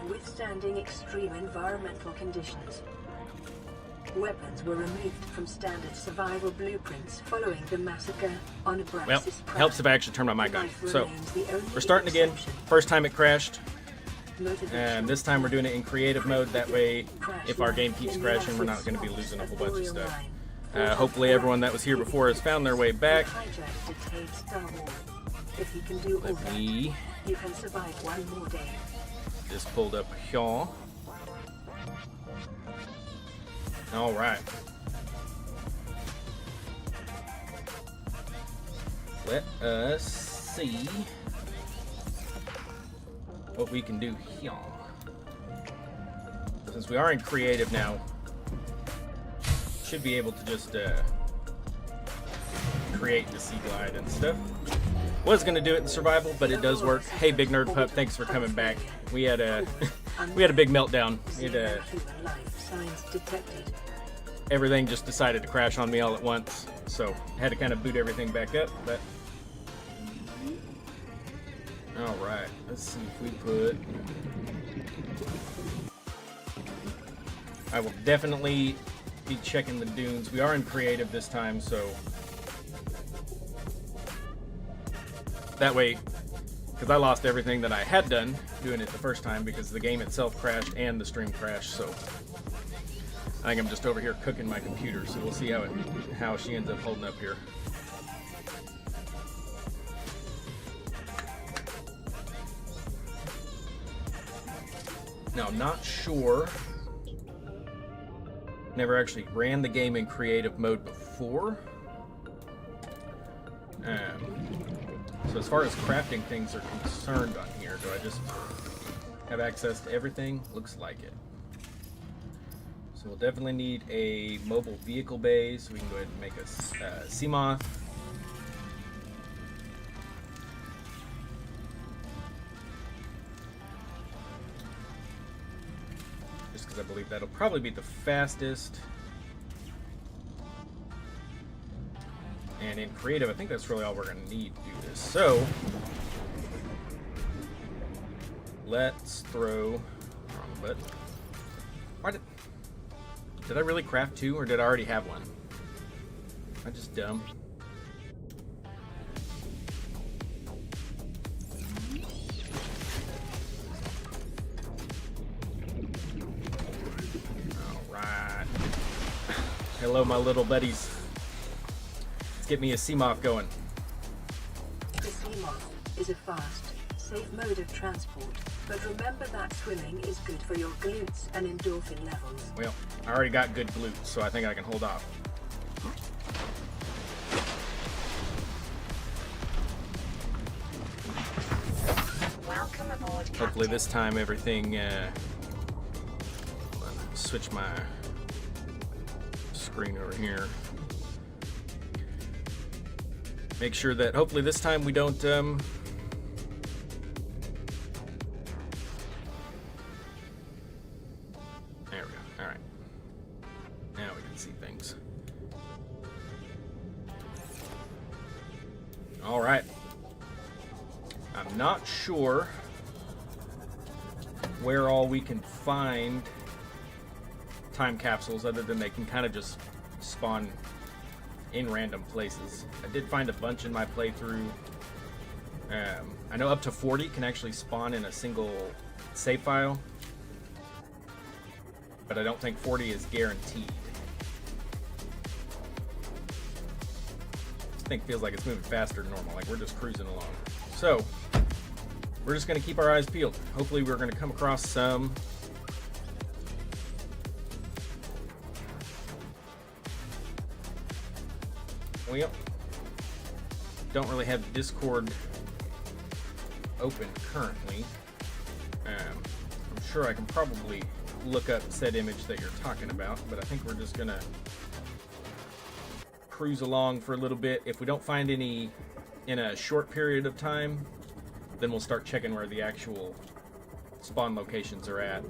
withstanding extreme environmental conditions. Weapons were removed from standard survival blueprints following the massacre on Abraxas Well, Prime. helps if I actually turn my mic on. Life So, remains the only we're starting again. exception. First time it crashed. Motivation And this time we're doing it in creative mode. That way, crash if our game lands keeps in crashing, we're not massive going to be losing a whole bunch of Boreal stuff. Line. Hopefully everyone that was here before has found their way back. Hijacked a tamed Star Wars. If you can do all Let that, me you can survive one more day. just pulled up here. All right. Let us see what we can do here. Since we are in creative now, should be able to just create the sea glide and stuff. Was gonna do it in survival, but it does work. Hey, Big Nerd Pup, thanks for coming back. We had a we had a big meltdown. We had Human life signs detected. everything just decided to crash on me all at once, so had to kind of boot everything back up. But all right, let's see if we put. I will definitely be checking the dunes. We are in creative this time, so that way, because I lost everything that I had done doing it the first time because the game itself crashed and the stream crashed. So I think I'm just over here cooking my computer. So we'll see how she ends up holding up here. Now, not sure. Never actually ran the game in creative mode before. So as far as crafting things are concerned on here, do I just have access to everything? Looks like it. So we'll definitely need a mobile vehicle base. So we can go ahead and make a sea moth. Just because I believe that'll probably be the fastest. And in creative, I think that's really all we're going to need to do this. So, let's throw... Wrong button. Why did I really craft two, or did I already have one? I'm just dumb. Alright. Hello, my little buddies. Get me a sea moth going. The sea moth is a fast, safe mode of transport, but remember that swimming is good for your glutes and endorphin levels. Well, I already got good glutes, so I think I can hold off. Welcome aboard, Captain. Hopefully this time everything, switch my screen over here. Make sure that hopefully this time we don't, there we go, alright. Now we can see things. Alright. I'm not sure where all we can find time capsules other than they can kind of just spawn in random places. I did find a bunch in my playthrough. I know up to 40 can actually spawn in a single save file, but I don't think 40 is guaranteed. This thing feels like it's moving faster than normal, like we're just cruising along. So, we're just going to keep our eyes peeled. Hopefully we're going to come across some well, don't really have Discord open currently. I'm sure I can probably look up said image that you're talking about, but I think we're just gonna cruise along for a little bit. If we don't find any in a short period of time, then we'll start checking where the actual spawn locations are at.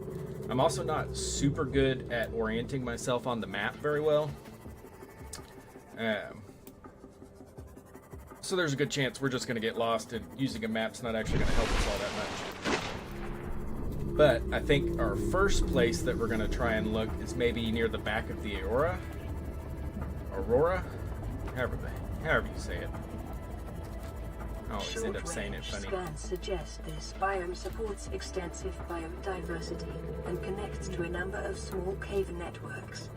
I'm also not super good at orienting myself on the map very well. So there's a good chance we're just going to get lost, and using a map's not actually going to help us all that much. But I think our first place that we're going to try and look is maybe near the back of the Aurora, however you say it. I always end up saying it funny. Scans suggest this biome supports extensive biodiversity and connects to a number of small cave networks.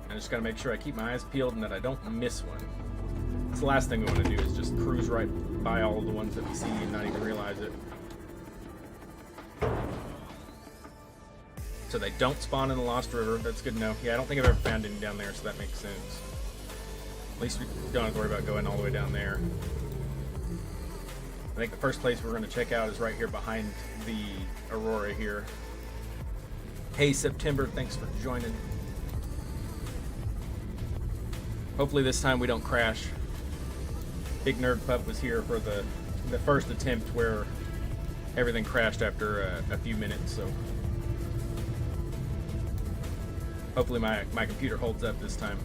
I just gotta make sure I keep my eyes peeled and that I don't miss one. That's the last thing we want to do is just cruise right by all of the ones that we see and not even realize it. So they don't spawn in the Lost River. That's good to know. Yeah, I don't think I've ever found any down there, so that makes sense. At least we don't have to worry about going all the way down there. I think the first place we're going to check out is right here behind the Aurora here. Hey September, thanks for joining. Hopefully this time we don't crash. Big Nerd Pup was here for the first attempt where everything crashed after a few minutes, so hopefully my computer holds up this time.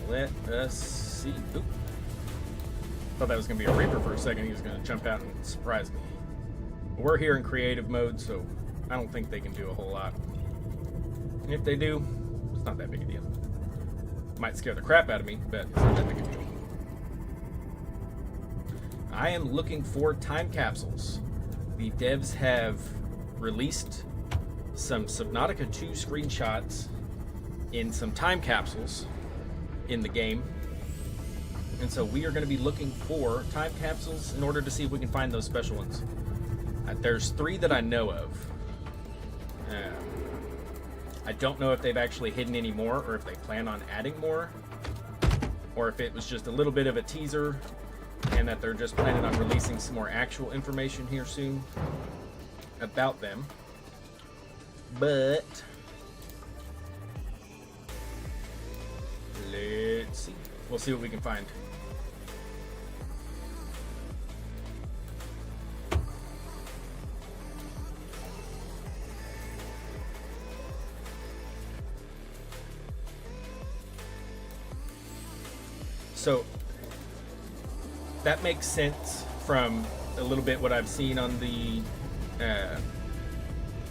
Let us see. Oop. Thought that was going to be a Reaper for a second. He was going to jump out and surprise me. We're here in creative mode, so I don't think they can do a whole lot. And if they do, it's not that big a deal. Might scare the crap out of me, but it's not that big a deal. I am looking for time capsules. The devs have released some Subnautica 2 screenshots in some time capsules in the game, and so we are going to be looking for time capsules in order to see if we can find those special ones. There's 3 that I know of. I don't know if they've actually hidden any more or if they plan on adding more, or if it was just a little bit of a teaser and that they're just planning on releasing some more actual information here soon about them. But let's see. We'll see what we can find. So that makes sense from a little bit what I've seen on the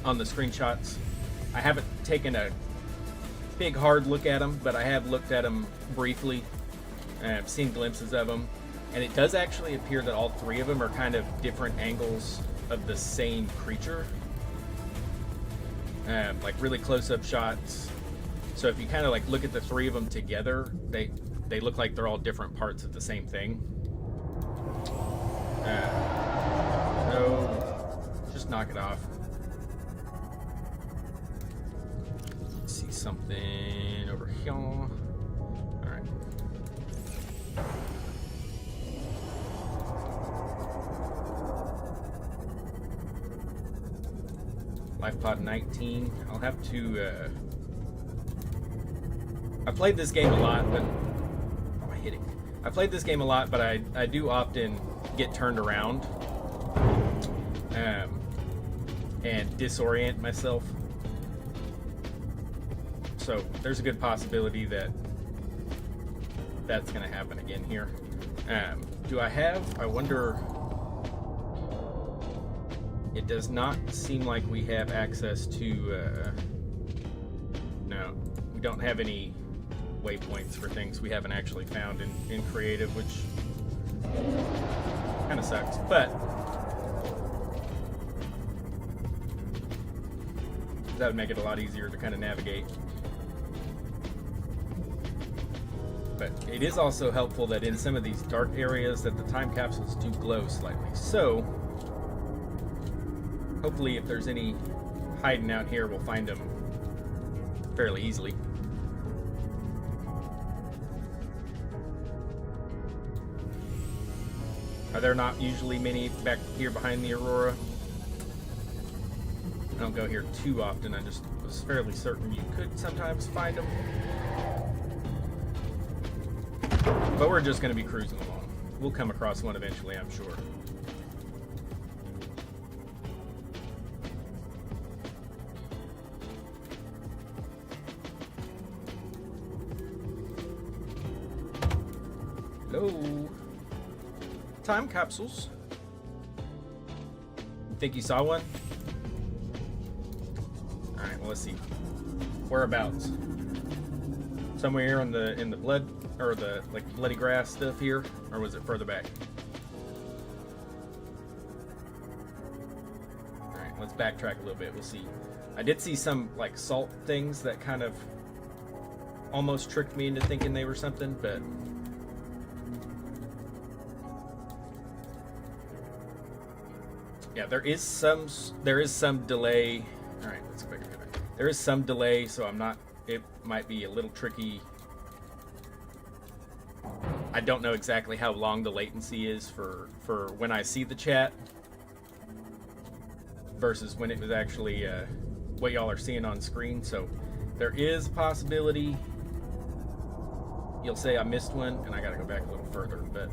screenshots. I haven't taken a big hard look at them, but I have looked at them briefly. I've seen glimpses of them, and it does actually appear that all 3 of them are kind of different angles of the same creature, like really close-up shots. So if you kind of like look at the 3 of them together, they look like they're all different parts of the same thing. So just knock it off. Let's see something over here. All right. LifePod 19. I'll have to. I played this game a lot, but I played this game a lot, but I do often get turned around and disorient myself. So there's a good possibility that that's going to happen again here. Do I have? I wonder. It does not seem like we have access to. No, we don't have any waypoints for things we haven't actually found in creative, which kind of sucks, but that would make it a lot easier to kind of navigate. But it is also helpful that in some of these dark areas that the time capsules do glow slightly. So hopefully if there's any hiding out here, we'll find them fairly easily. Are there not usually many back here behind the Aurora? I don't go here too often. I just was fairly certain you could sometimes find them. But we're just going to be cruising along. We'll come across one eventually, I'm sure. Hello. Time capsules. You think you saw one? Alright, well, let's see. Whereabouts? Somewhere here in the blood, or the like bloody grass stuff here, or was it further back? Alright, let's backtrack a little bit. We'll see. I did see some like salt things that kind of almost tricked me into thinking they were something, but yeah, there is some delay. All right, let's go back together. There is some delay, so I'm not. It might be a little tricky. I don't know exactly how long the latency is for when I see the chat versus when it was actually what y'all are seeing on screen. So there is a possibility you'll say I missed one, and I got to go back a little further, but.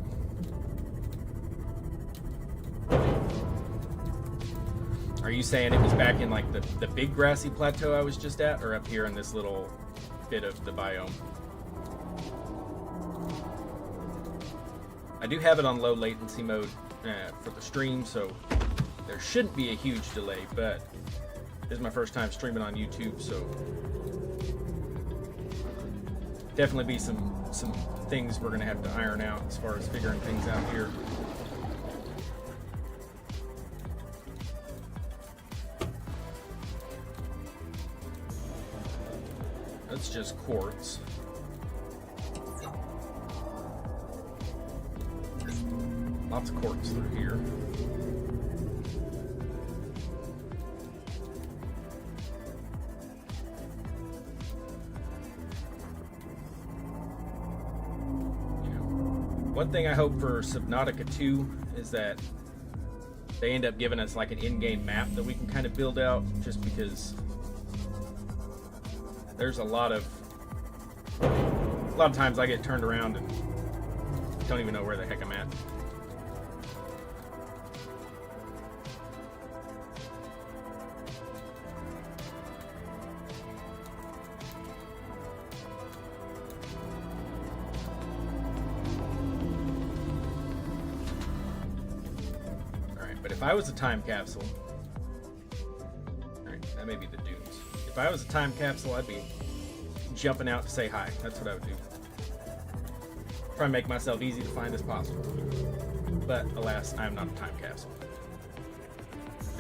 Are you saying it was back in like the big grassy plateau I was just at, or up here in this little bit of the biome? I do have it on low latency mode for the stream, so there shouldn't be a huge delay, but this is my first time streaming on YouTube, so definitely be some things we're gonna have to iron out as far as figuring things out here. That's just quartz. Lots of quartz through here. One thing I hope for Subnautica 2 is that they end up giving us like an in-game map that we can kind of build out, just because there's a lot of times I get turned around and don't even know where the heck I'm at. Alright, but if I was a time capsule, alright, that may be the dunes. If I was a time capsule, I'd be jumping out to say hi. That's what I would do. Try and make myself easy to find as possible. But alas, I am not a time capsule.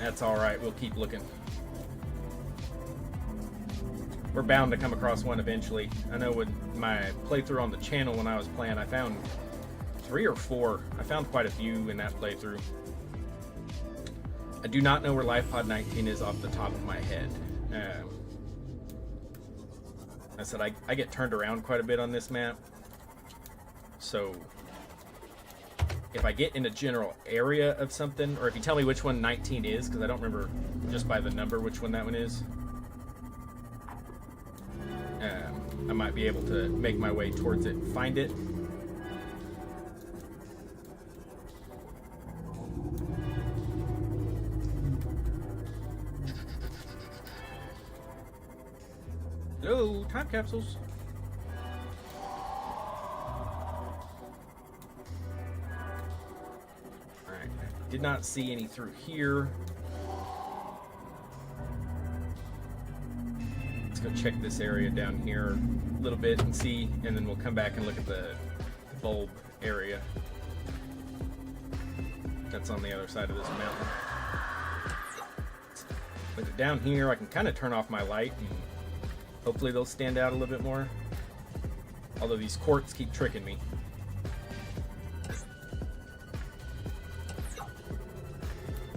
That's alright, we'll keep looking. We're bound to come across one eventually. I know with my playthrough on the channel when I was playing, I found 3 or 4. I found quite a few in that playthrough. I do not know where LifePod 19 is off the top of my head. I said I get turned around quite a bit on this map, so if I get in a general area of something, or if you tell me which one 19 is, because I don't remember just by the number which one that one is, I might be able to make my way towards it and find it. Hello, time capsules. Alright, did not see any through here. Let's go check this area down here a little bit and see, and then we'll come back and look at the bulb area. That's on the other side of this mountain. With it down here, I can kind of turn off my light and hopefully they'll stand out a little bit more. Although these quartz keep tricking me.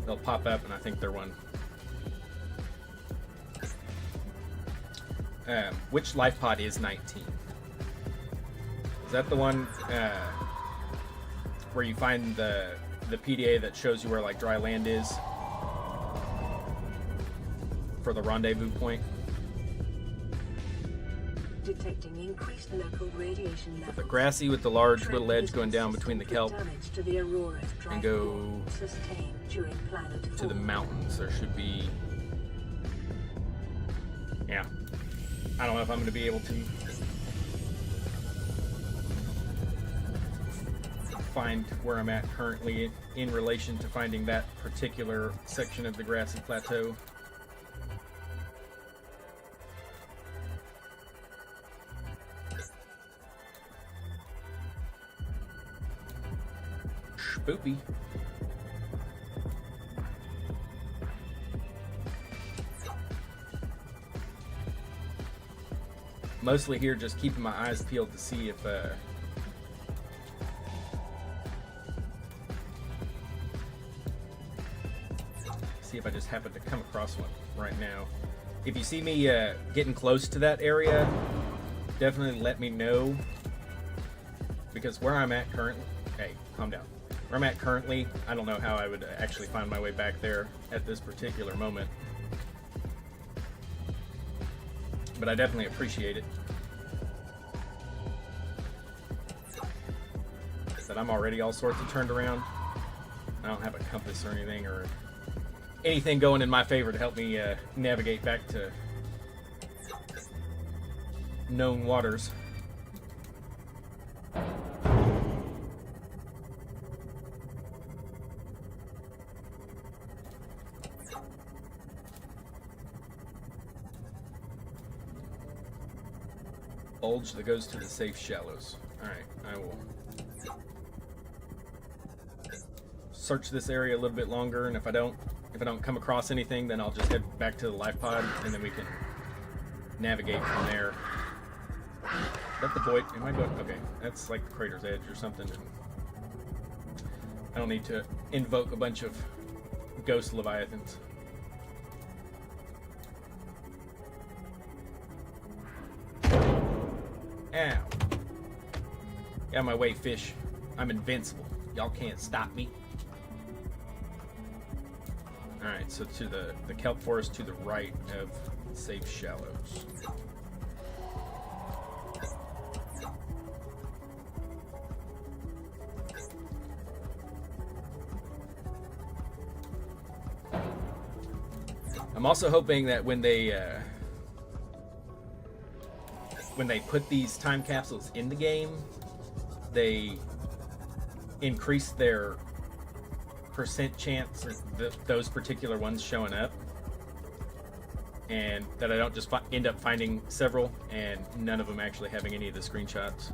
They'll pop up and I think they're one. Which life pod is 19? Is that the one where you find the PDA that shows you where like dry land is for the rendezvous point? Detecting increased local radiation levels. The grassy with the large little edge going down between the kelp and go to the mountains. There should be, yeah, I don't know if I'm going to be able to. find where I'm at currently in relation to finding that particular section of the grassy plateau. Spoopy. Mostly here just keeping my eyes peeled to see if I just happen to come across one right now. If you see me getting close to that area, definitely let me know, because where I'm at currently, hey, calm down. Where I'm at currently, I don't know how I would actually find my way back there at this particular moment. But I definitely appreciate it. That I'm already all sorts of turned around. I don't have a compass or anything going in my favor to help me navigate back to known waters. Bulge that goes to the safe shallows. Alright, I will search this area a little bit longer, and if I don't come across anything, then I'll just head back to the life pod, and then we can navigate from there. Is that the void? Am I going? Okay, that's like the crater's edge or something. I don't need to invoke a bunch of ghost leviathans. Ow. Get out of my way, fish. I'm invincible. Y'all can't stop me. Alright, so to the kelp forest to the right of safe shallows. I'm also hoping that when they put these time capsules in the game, they increase their percent chance of those particular ones showing up, and that I don't just end up finding several and none of them actually having any of the screenshots.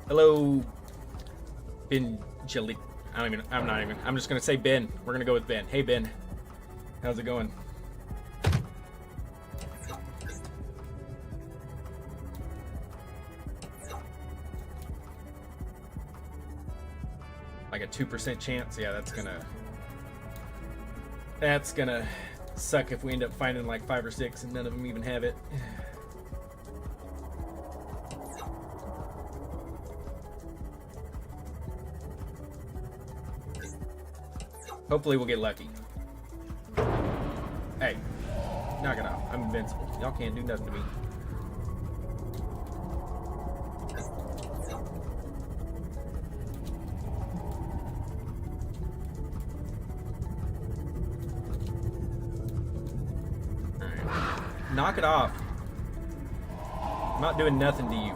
Hello, Ben Jelly. I'm just gonna say Ben. We're gonna go with Ben. Hey Ben, how's it going? Like a 2% chance. Yeah, that's gonna suck if we end up finding like 5 or 6 and none of them even have it. Hopefully we'll get lucky. Hey, knock it off. I'm invincible. Y'all can't do nothing to me. Alright. Knock it off. I'm not doing nothing to you.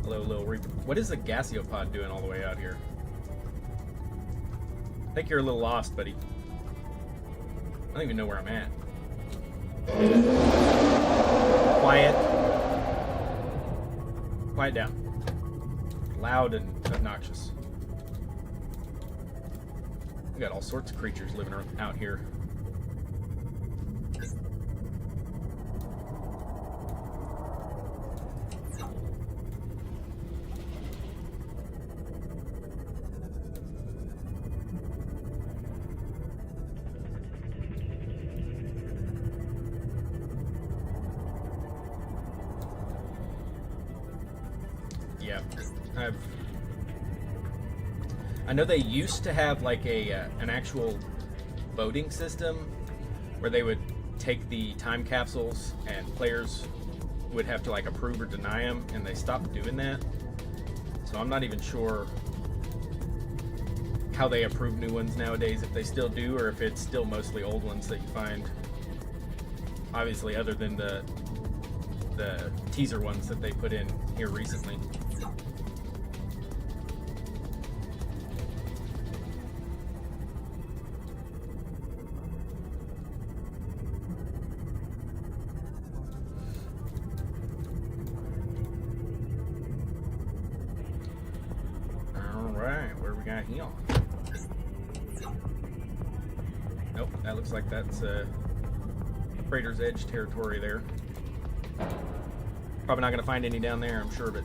Hello, little Reaper. What is the Gasiopod doing all the way out here? I think you're a little lost, buddy. I don't even know where I'm at. Quiet. Quiet down. Loud and obnoxious. We got all sorts of creatures living out here. Yeah, I know they used to have like an actual voting system where they would take the time capsules and players would have to like approve or deny them, and they stopped doing that. So I'm not even sure how they approve new ones nowadays, if they still do, or if it's still mostly old ones that you find. Obviously, other than the teaser ones that they put in here recently. Alright, where we got here? Nope, that looks like that's Crater's Edge territory there. Probably not going to find any down there, I'm sure of it.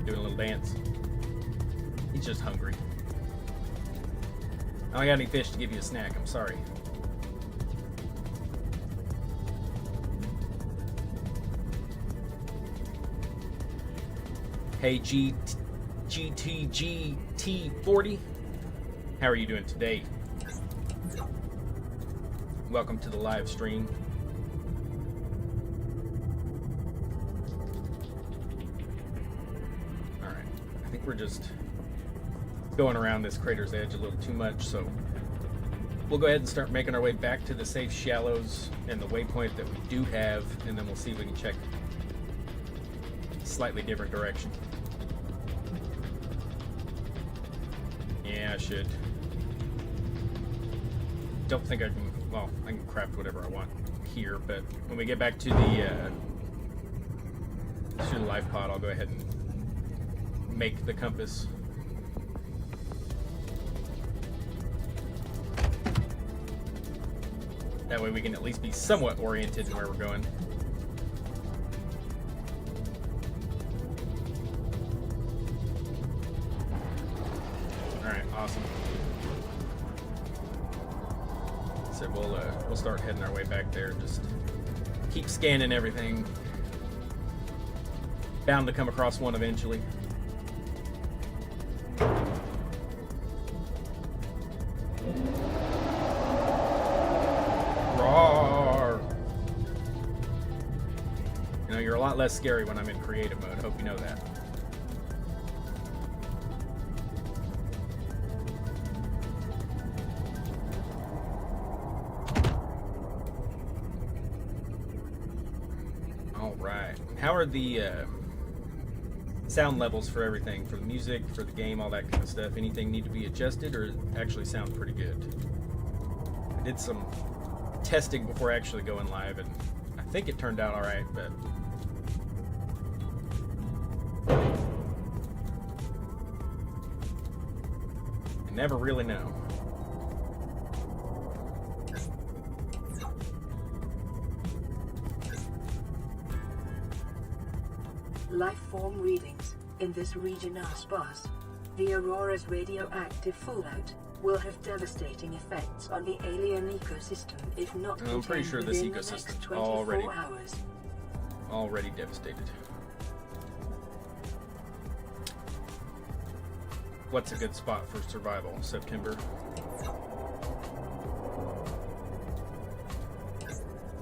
Doing a little dance. He's just hungry. I don't got any fish to give you a snack, I'm sorry. Hey GTGT40, how are you doing today? Welcome to the live stream. Alright, I think we're just going around this crater's edge a little too much, so we'll go ahead and start making our way back to the safe shallows and the waypoint that we do have, and then we'll see if we can check a slightly different direction. Yeah, I should. Don't think I can. Well, I can craft whatever I want here, but when we get back to the life pod, I'll go ahead and make the compass. That way we can at least be somewhat oriented in where we're going. Alright, awesome. So we'll start heading our way back there. Just keep scanning everything. Bound to come across one eventually. Roar! You know, you're a lot less scary when I'm in creative mode. I hope you know that. Alright. How are the sound levels for everything? For the music, for the game, all that kind of stuff? Anything need to be adjusted, or actually sound pretty good? I did some testing before actually going live, and I think it turned out alright, but you never really know. Life form readings in this region are sparse. The Aurora's radioactive fallout will have devastating effects on the alien ecosystem if not I'm pretty sure this within the next ecosystem's 24 hours. already devastated. What's a good spot for survival? September.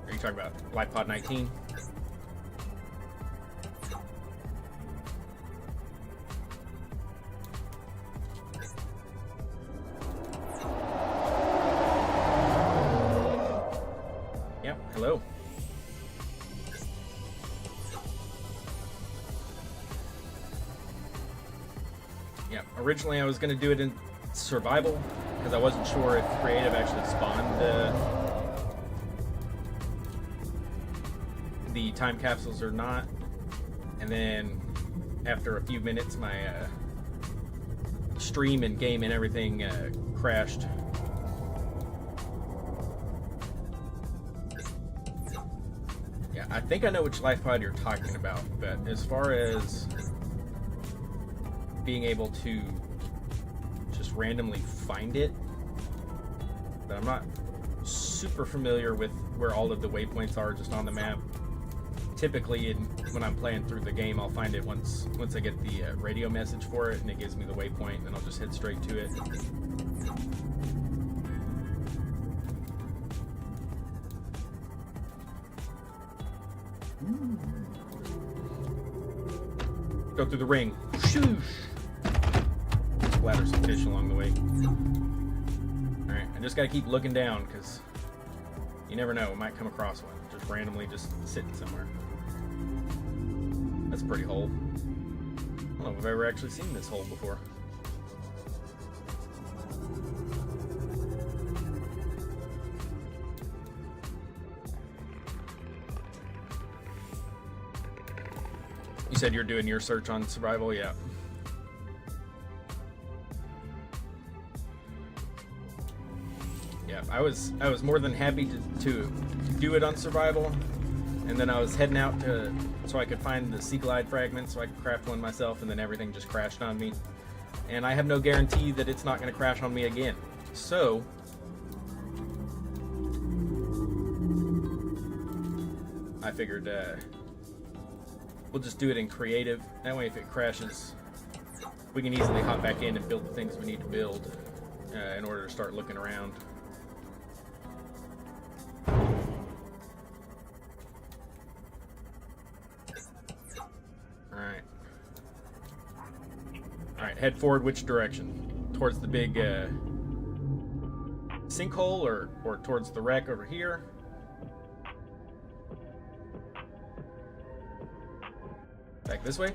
Are you talking about Life Pod 19? Hello. Yeah, originally I was going to do it in survival because I wasn't sure if creative actually spawned the time capsules or not. And then after a few minutes, my stream and game and everything crashed. I think I know which life pod you're talking about, but as far as being able to just randomly find it, but I'm not super familiar with where all of the waypoints are just on the map. Typically, when I'm playing through the game, I'll find it once I get the radio message for it, and it gives me the waypoint, and then I'll just head straight to it. Go through the ring. Shoosh. Splatter some fish along the way. Alright, I just gotta keep looking down because you never know, I might come across one. Just randomly just sitting somewhere. That's a pretty hole. I don't know if I've ever actually seen this hole before. You said you're doing your search on survival? Yeah. Yeah, I was more than happy to do it on survival, and then I was heading out so I could find the sea glide fragment so I could craft one myself, and then everything just crashed on me. And I have no guarantee that it's not going to crash on me again. So I figured we'll just do it in creative. That way if it crashes, we can easily hop back in and build the things we need to build in order to start looking around. Alright, head forward which direction? Towards the big sinkhole or towards the wreck over here? Back this way?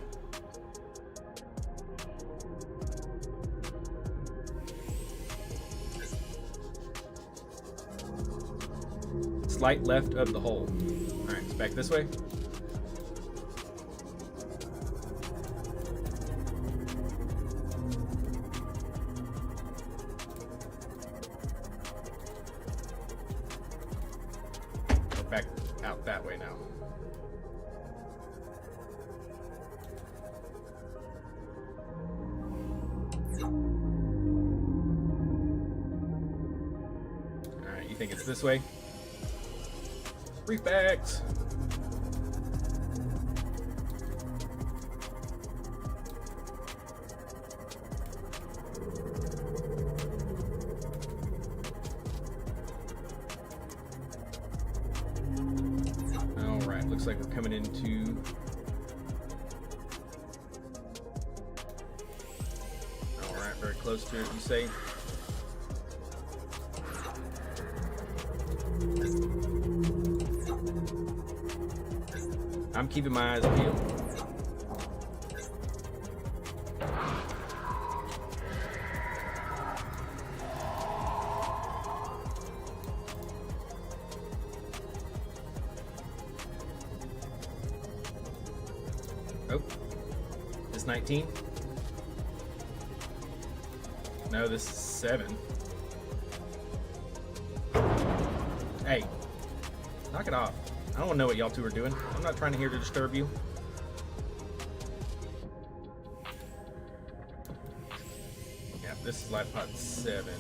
Slight left of the hole. Alright, it's back this way. We're back out that way now. Alright, you think it's this way? Reef bags! Alright, looks like we're coming into... Alright, very close to it, you say? I'm keeping my eyes peeled. Oh, this 19? No, this is 7. Hey, knock it off. I don't want to know what y'all two are doing. I'm not trying to here to disturb you. Yeah, this is life pod 7.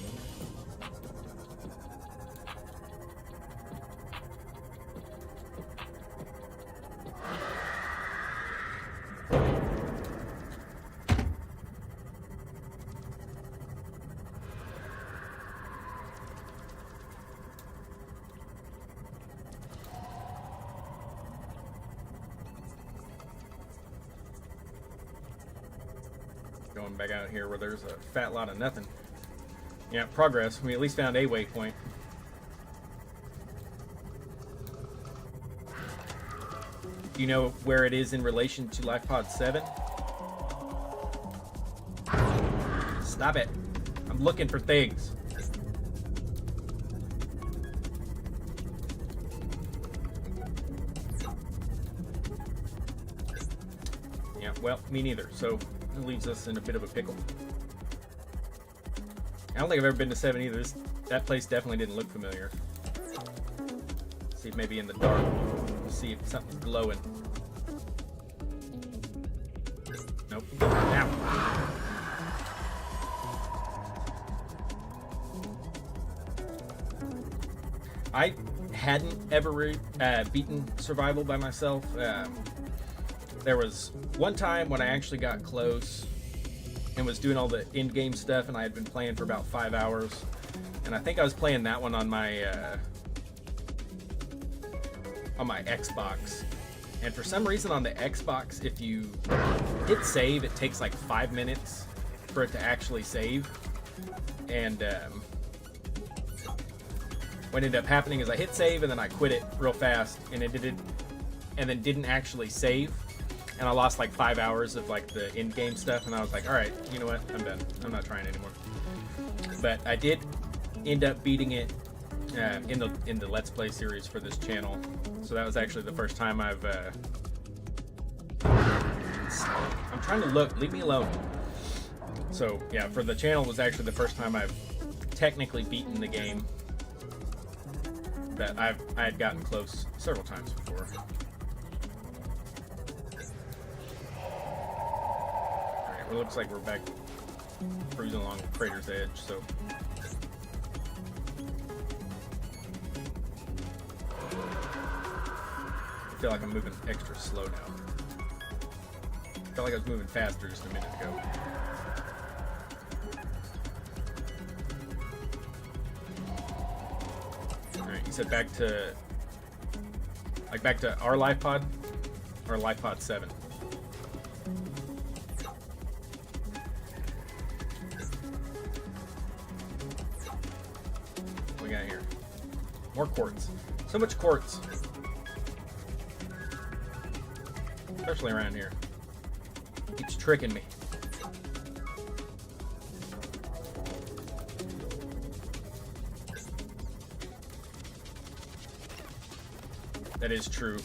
Going back out here where there's a fat lot of nothing. Yeah, progress. We at least found a waypoint. Do you know where it is in relation to Life Pod 7? Stop it. I'm looking for things. Yeah, well, me neither. So it leaves us in a bit of a pickle. I don't think I've ever been to 7 either. That place definitely didn't look familiar. See if maybe in the dark, see if something's glowing. Nope. Ow. I hadn't ever beaten survival by myself. There was one time when I actually got close and was doing all the in-game stuff, and I had been playing for about 5 hours. And I think I was playing that one on my Xbox. And for some reason on the Xbox, if you hit save, it takes like 5 minutes for it to actually save. And what ended up happening is I hit save and then I quit it real fast, and it did it, and then didn't actually save. And I lost like 5 hours of like the in-game stuff, and I was like, all right, you know what? I'm done. I'm not trying anymore. But I did end up beating it in the Let's Play series for this channel. So that was actually the first time I've I'm trying to look, leave me alone. So yeah, for the channel was actually the first time I've technically beaten the game. But I had gotten close several times before. Alright, well, it looks like we're back cruising along the crater's edge, so I feel like I'm moving extra slow now. I felt like I was moving faster just a minute ago. Alright, you said back to our life pod? Or life pod 7? What we got here? More quartz. So much quartz. Especially around here. Keeps tricking me. That is true.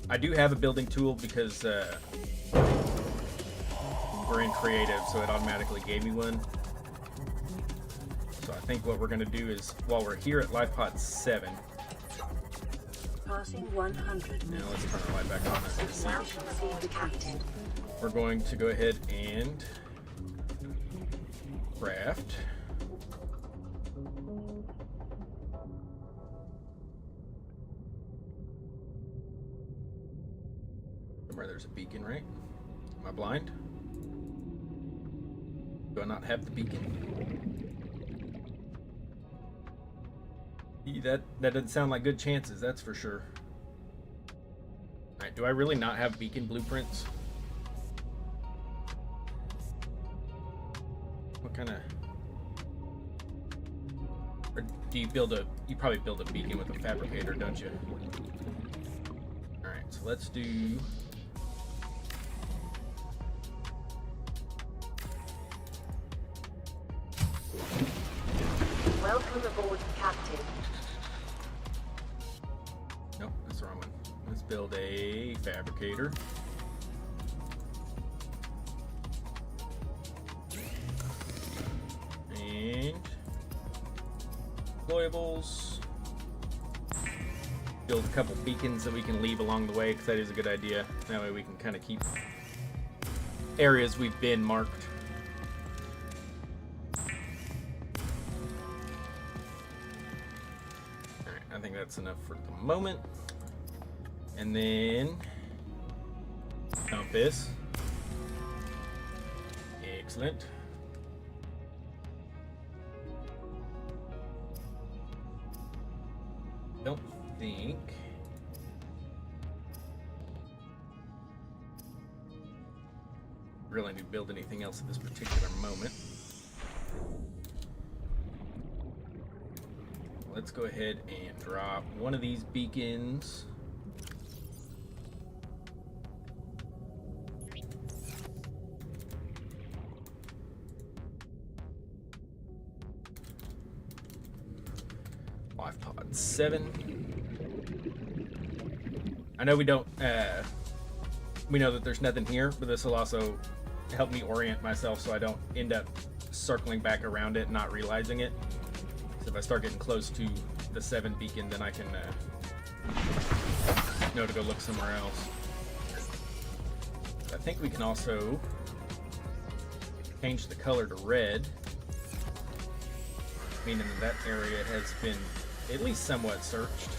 I do have a building tool because we're in creative, so it automatically gave me one. So I think what we're going to do is, while we're here at life pod 7, Passing 100 now let's turn our light back on. detected. We're going to go ahead and craft. Somewhere there's a beacon, right? Am I blind? Do I not have the beacon? That doesn't sound like good chances, that's for sure. Alright, do I really not have beacon blueprints? What kind of... Or do you build a... You probably build a beacon with a fabricator, don't you? Alright, so let's do... Welcome aboard, Captain. Nope, that's the wrong one. Let's build a fabricator. And deployables. Build a couple beacons that we can leave along the way, because that is a good idea. That way we can kind of keep areas we've been marked. Alright, I think that's enough for the moment. And then compass. Excellent. Don't think really need to build anything else at this particular moment. Let's go ahead and drop one of these beacons. Life pod 7. I know we don't, we know that there's nothing here, but this will also help me orient myself so I don't end up circling back around it and not realizing it. So if I start getting close to the 7 beacon, then I can know to go look somewhere else. I think we can also change the color to red, meaning that area has been at least somewhat searched.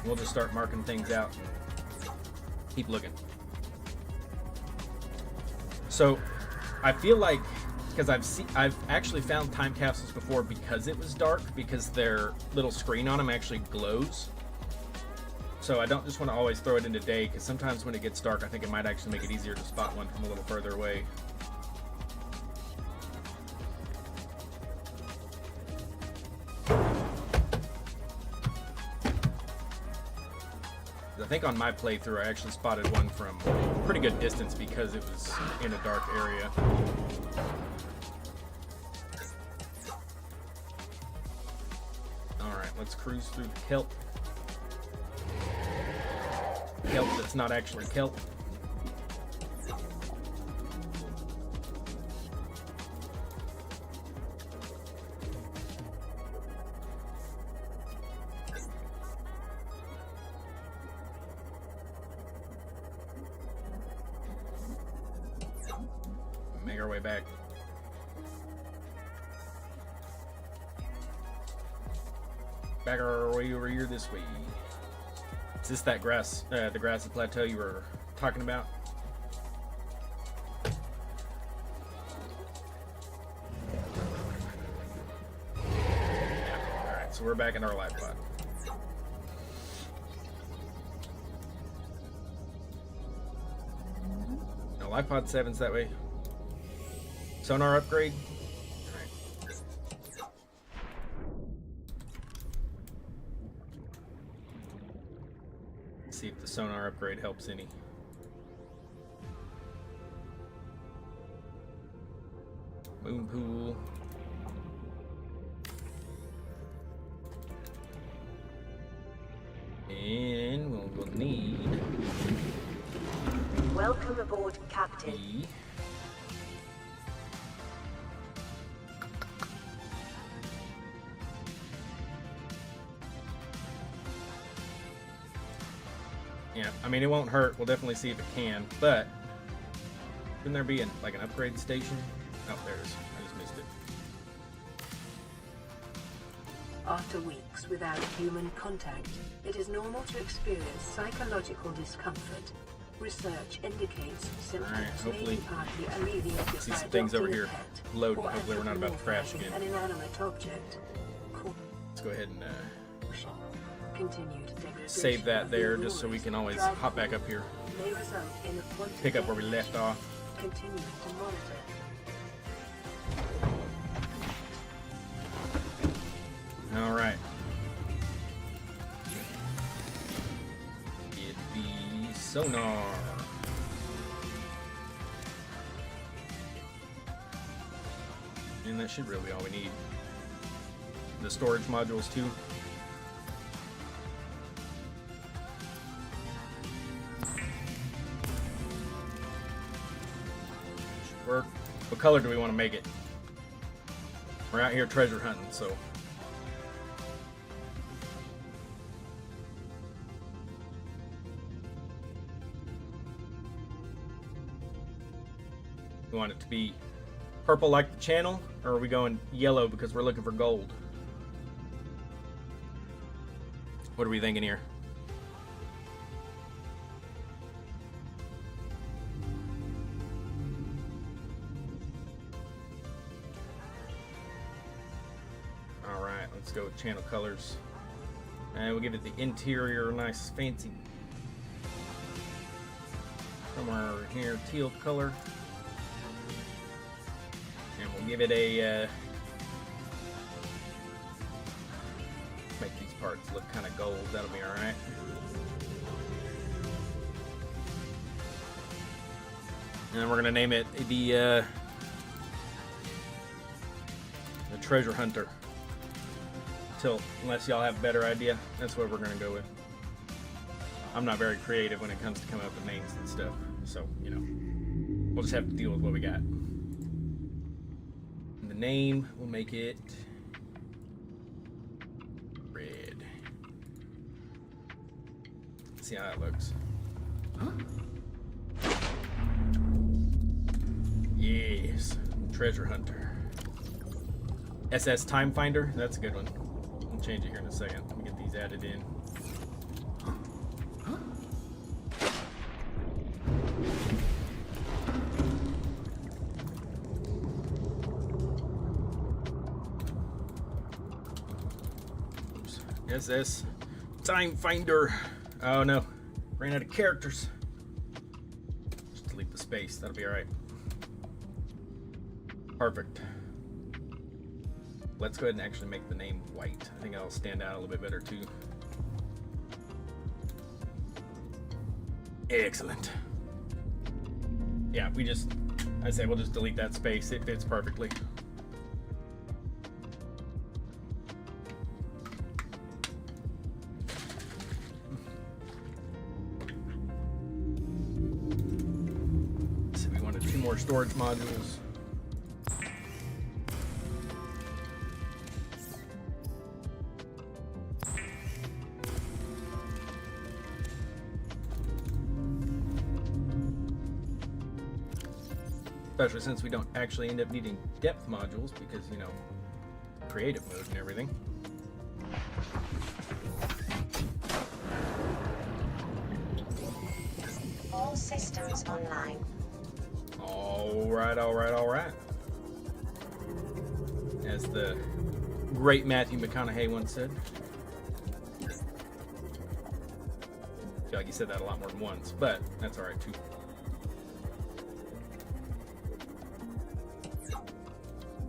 We'll just start marking things out and keep looking. So I feel like because I've actually found time capsules before because it was dark, because their little screen on them actually glows. So I don't just want to always throw it into day, because sometimes when it gets dark, I think it might actually make it easier to spot one from a little further away. I think on my playthrough I actually spotted one from a pretty good distance because it was in a dark area. Alright, let's cruise through the kelp. Kelp that's not actually kelp. Make our way back. Back our way over here this way. Is this that grass, the grassy plateau you were talking about? Yeah. Alright, so we're back in our life pod. No, life pod 7's that way. Sonar upgrade. See if the sonar upgrade helps any. Moon pool. And we'll need. Welcome aboard, Captain. Yeah, I mean, it won't hurt. We'll definitely see if it can, but shouldn't there be like an upgrade station? Oh, there it is. I just missed it. After weeks without human contact, it is normal to experience psychological discomfort. Research indicates symptoms hopefully may be partly alleviated see by some things over here pet, loading. or Hopefully we're not about to crash again. an inanimate object. Let's go ahead and Continued save that there, just so we can always hop back up here. may result in a quantity Pick up where we left off. Continue to monitor. All right. Get the sonar. And that should really be all we need. The storage modules too. Should work. What color do we want to make it? We're out here treasure hunting, so. We want it to be purple like the channel, or are we going yellow because we're looking for gold? What are we thinking here? All right, let's go with channel colors. And we'll give it the interior nice fancy. Somewhere over here, teal color. And we'll give it a make these parts look kind of gold. That'll be all right. And we're gonna name it the Treasure Hunter. Unless y'all have a better idea, that's what we're gonna go with. I'm not very creative when it comes to coming up with names and stuff, so you know, we'll just have to deal with what we got. And the name, we'll make it red. Let's see how that looks. Yes, Treasure Hunter. SS Time Finder, that's a good one. We'll change it here in a second. Let me get these added in. SS Time Finder. Oh no, ran out of characters. Just delete the space, that'll be alright. Perfect. Let's go ahead and actually make the name white. I think that'll stand out a little bit better too. Excellent. Yeah, I say we'll just delete that space. It fits perfectly. So we wanted 2 more storage modules. Especially since we don't actually end up needing depth modules because, you know, creative mode and everything. All systems online. Alright. As the great Matthew McConaughey once said. I feel like he said that a lot more than once, but that's alright too.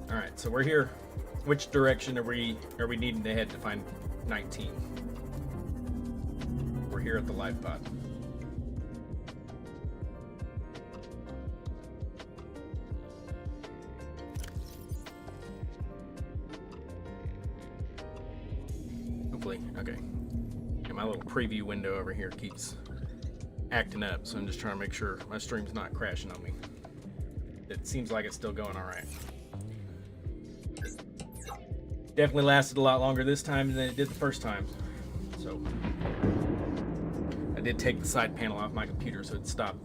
Alright, so we're here. Which direction are we needing to head to find 19? We're here at the life pod. Hopefully, okay. And my little preview window over here keeps acting up, so I'm just trying to make sure my stream's not crashing on me. It seems like it's still going alright. Definitely lasted a lot longer this time than it did the first time. So I did take the side panel off my computer so it'd stop.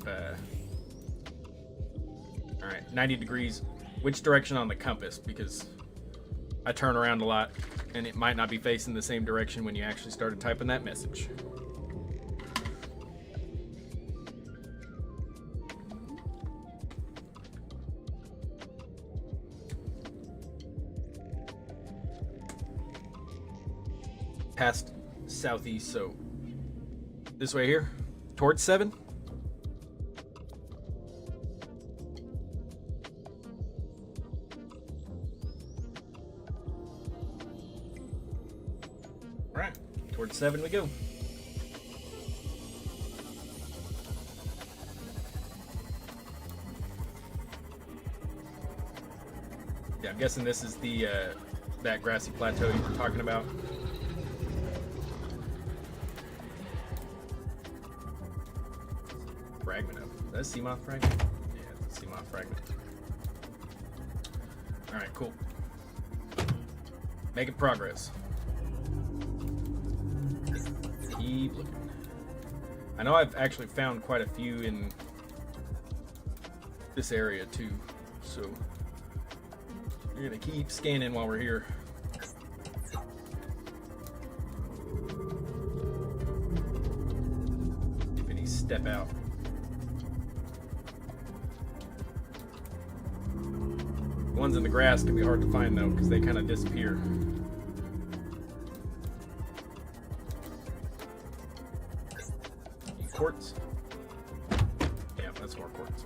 Alright, 90 degrees. Which direction on the compass? Because I turn around a lot and it might not be facing the same direction when you actually started typing that message. Past southeast, so this way here, towards 7. All right, towards 7 we go. Yeah, I'm guessing this is the that grassy plateau you were talking about. Fragment of. Is that a sea moth fragment? Yeah, it's a sea moth fragment. Alright, cool. Making progress. Keep looking. I know I've actually found quite a few in this area too, so we're gonna keep scanning while we're here. If any step out. The ones in the grass can be hard to find though, because they kind of disappear. Quartz. Yeah, that's more quartz.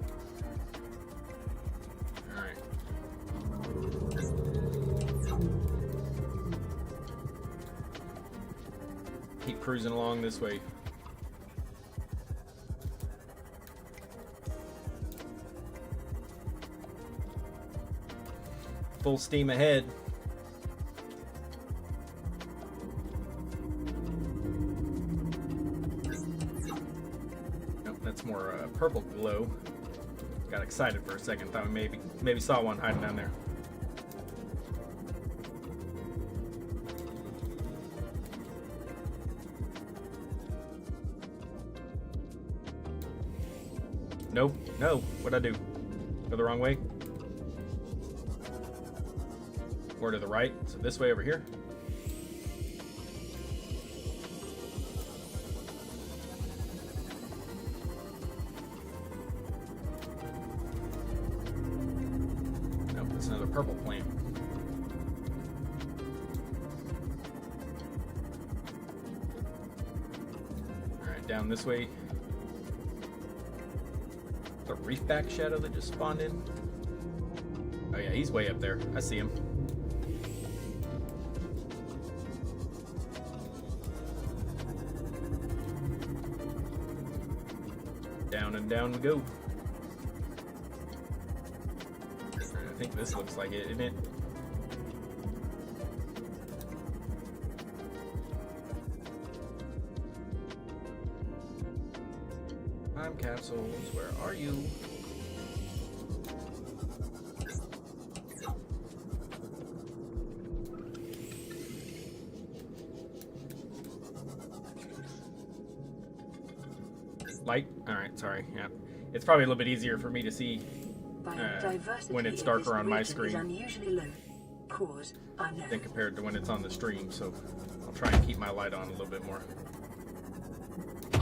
Alright. Keep cruising along this way. Full steam ahead. Nope, that's more purple glow. Got excited for a second. Thought we maybe saw one hiding down there. Nope. No. What'd I do? Go the wrong way? Or to the right, so this way over here. Nope, that's another purple plant. down this way. The reefback shadow that just spawned in. Oh yeah, he's way up there. I see him. Down and down we go. I think this looks like it, isn't it? Time capsules, where are you? Light? Alright, sorry. Yeah. It's probably a little bit easier for me to see when it's darker on my screen than compared to when it's on the stream, so I'll try and keep my light on a little bit more. I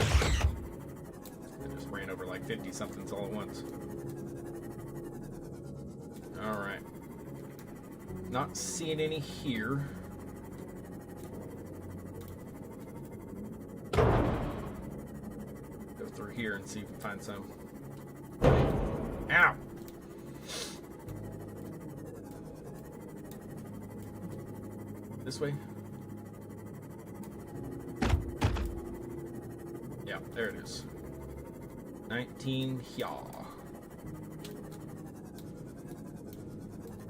just ran over like 50 somethings all at once. Alright. Not seeing any here. Go through here and see if we can find some. Ow! This way? Yeah, there it is. 19 here.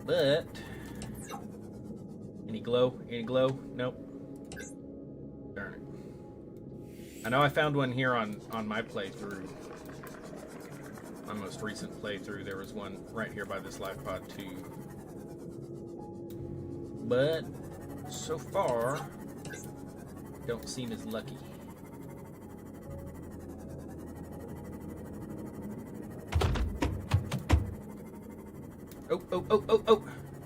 But any glow? Any glow? Nope. Darn it. I know I found one here on my playthrough. My most recent playthrough, there was one right here by this live pod too. But so far, don't seem as lucky. Oh, oh, oh, oh, oh!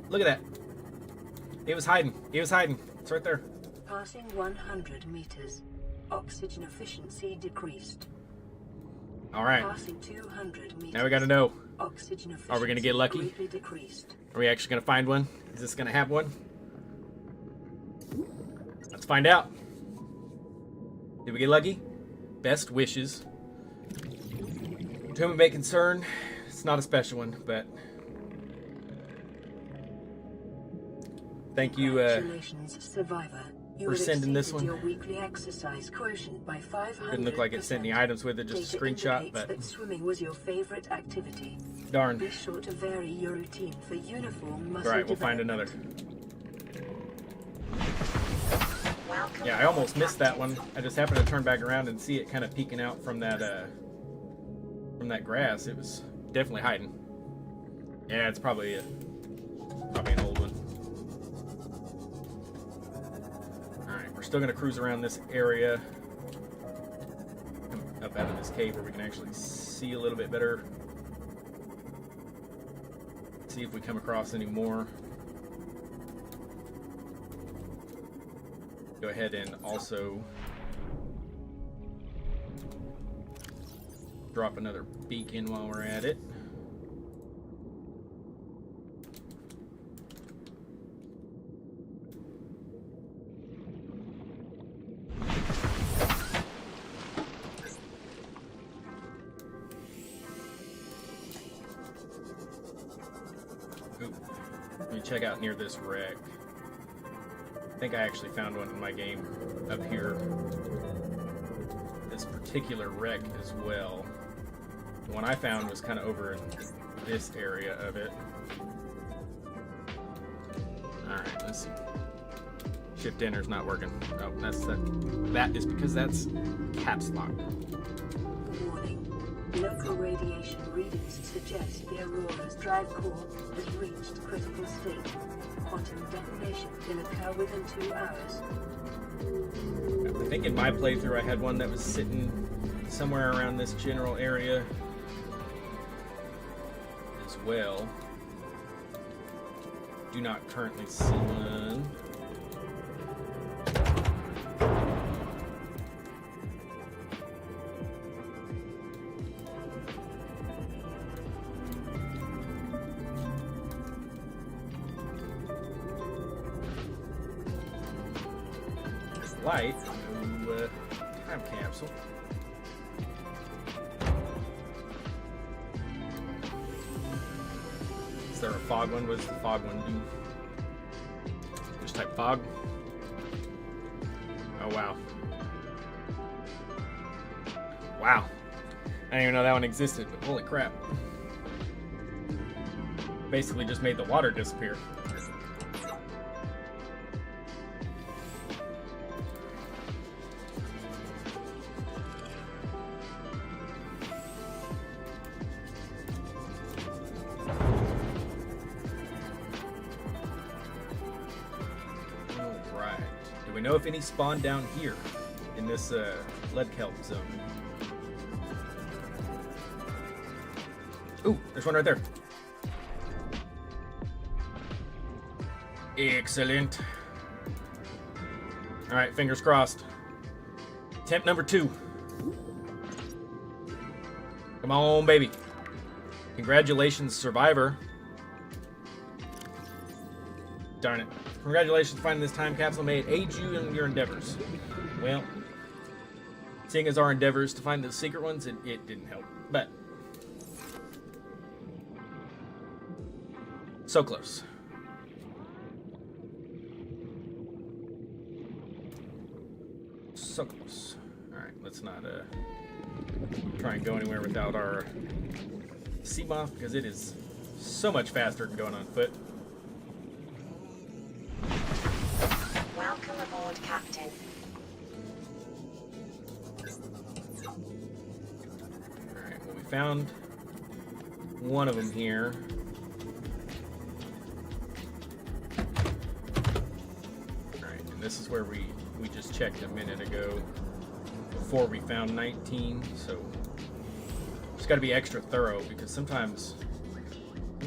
Look at that. It was hiding. It was hiding. It's right there. Passing 100 meters. Oxygen efficiency decreased. All right. Passing 200 meters. Now we got to know. Oxygen efficiency Are we going to get lucky? decreased. Are we actually going to find one? Is this going to have one? Let's find out. Did we get lucky? Best wishes. To whom it may concern, it's not a special one, but thank you Congratulations, survivor. You for have sending this exceeded one. your weekly exercise quotient by 500%. Didn't look like it sent any items with it, just a Data screenshot, indicates but that swimming was your favorite activity. darn. Be sure to vary your routine for uniform muscle Right, we'll find another. Welcome Yeah, I almost missed that one. I just happened to turn back around and see it kind of peeking out from that grass. It was definitely hiding. Yeah, it's probably an old one. Alright, we're still going to cruise around this area. Come up out of this cave where we can actually see a little bit better. See if we come across any more. Go ahead and also drop another beacon while we're at it. Ooh. Let me check out near this wreck. I think I actually found one in my game up here. This particular wreck as well. The one I found was kind of over in this area of it. Alright, let's see. Shift enter's not working. Oh, that is because that's caps lock. Warning. Local radiation readings suggest the Aurora's drive core has reached critical state. Quantum detonation can occur within 2 hours. I think in my playthrough I had one that was sitting somewhere around this general area as well. Do not currently see one. Light, time capsule. there a fog one? What does the fog one do? Just type fog. Oh, wow. Wow. I didn't even know that one existed, but holy crap. Basically just made the water disappear. Alright. Do we know if any spawn down here in this lead kelp zone? Ooh, there's one right there. Excellent. Alright, fingers crossed. Attempt number 2. Come on, baby. Congratulations, survivor. Darn it. Congratulations finding this time capsule. May it aid you in your endeavors. Well, seeing as our endeavors to find the secret ones, it didn't help. But so close. So close. Alright, let's not try and go anywhere without our sea moth, because it is so much faster than going on foot. Welcome aboard, Captain. Alright, well, we found one of them here. Alright, and this is where we just checked a minute ago before we found 19, so just got to be extra thorough, because sometimes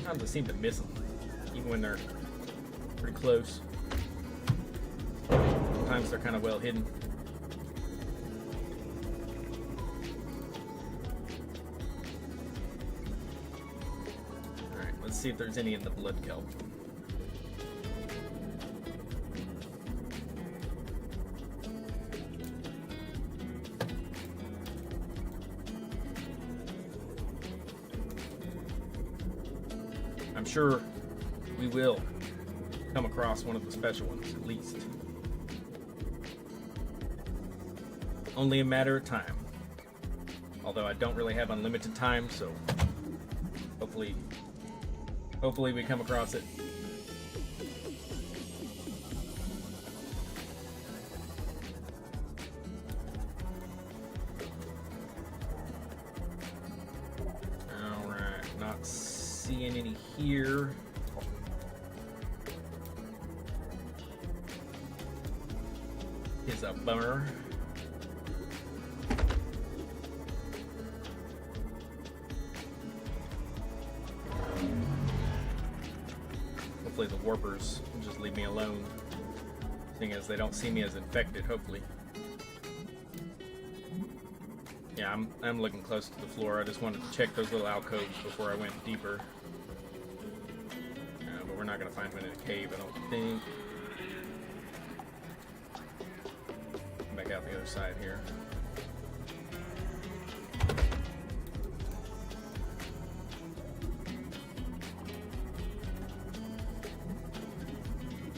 I seem to miss them, even when they're pretty close. Sometimes they're kind of well hidden. Alright, let's see if there's any in the blood kelp. I'm sure we will come across one of the special ones, at least. Only a matter of time. Although I don't really have unlimited time, so hopefully we come across it. Alright, not seeing any here. Is a bummer. Hopefully the warpers will just leave me alone, seeing as they don't see me as infected, hopefully. Yeah, I'm looking close to the floor. I just wanted to check those little alcoves before I went deeper. But we're not going to find them in a cave, I don't think. Back out the other side here.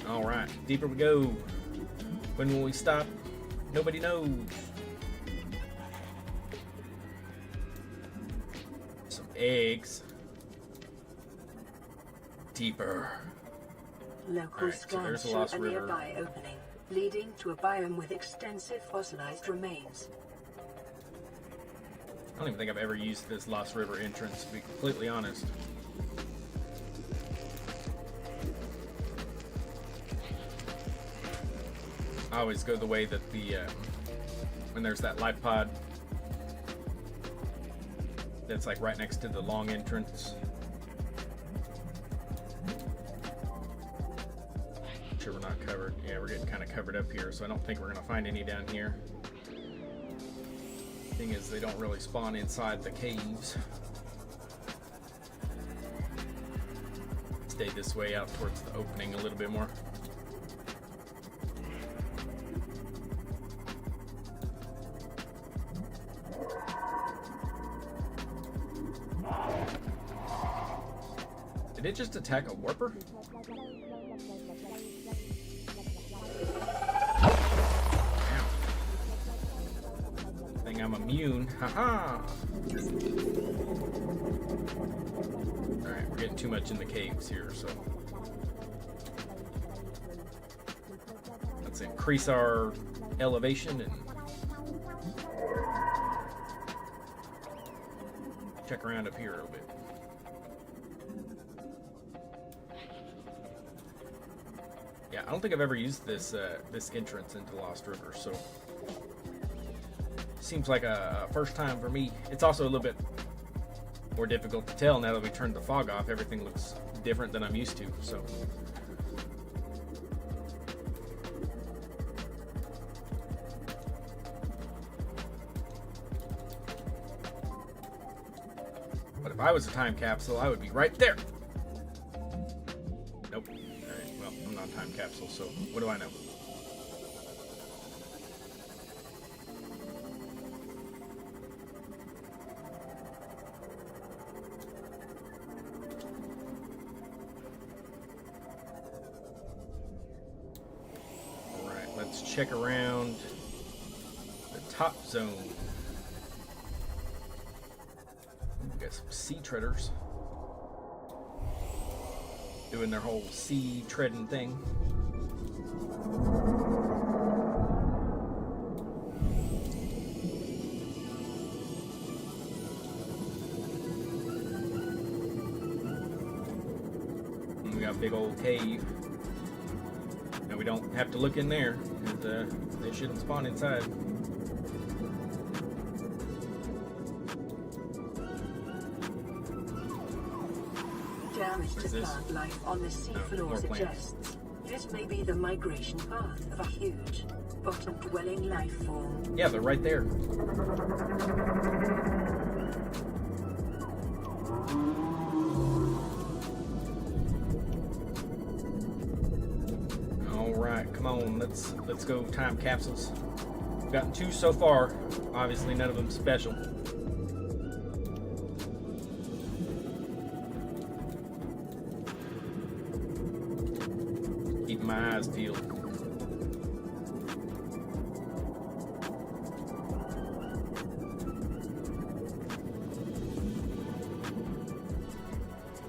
Alright, deeper we go. When will we stop? Nobody knows. Some eggs. Deeper. Local Alright, so there's scans a show lost a river. nearby opening, leading to a biome with extensive fossilized remains. I don't even think I've ever used this Lost River entrance, to be completely honest. I always go the way that the, when there's that life pod that's like right next to the long entrance. Sure we're not covered. Yeah, we're getting kind of covered up here, so I don't think we're going to find any down here. Thing is, they don't really spawn inside the caves. Stay this way out towards the opening a little bit more. it just attack a warper? Ow. Think I'm immune. Haha! Alright, we're getting too much in the caves here, so let's increase our elevation and check around up here a little bit. Yeah, I don't think I've ever used this this entrance into Lost River, so seems like a first time for me. It's also a little bit more difficult to tell now that we turned the fog off. Everything looks different than I'm used to, so. But if I was a time capsule, I would be right there. Nope. Alright, well, I'm not a time capsule, so what do I know? Alright, let's check around the top zone. We got some sea treaders doing their whole sea treading thing. And we got a big old cave. Now we don't have to look in there, because they shouldn't spawn inside. Damage to plant life on the seafloor suggests this may be the migration path of a huge, bottom-dwelling life form. Yeah, they're right there. All right, come on, let's go time capsules. We've gotten 2 so far. Obviously, none of them special. Keep my eyes peeled.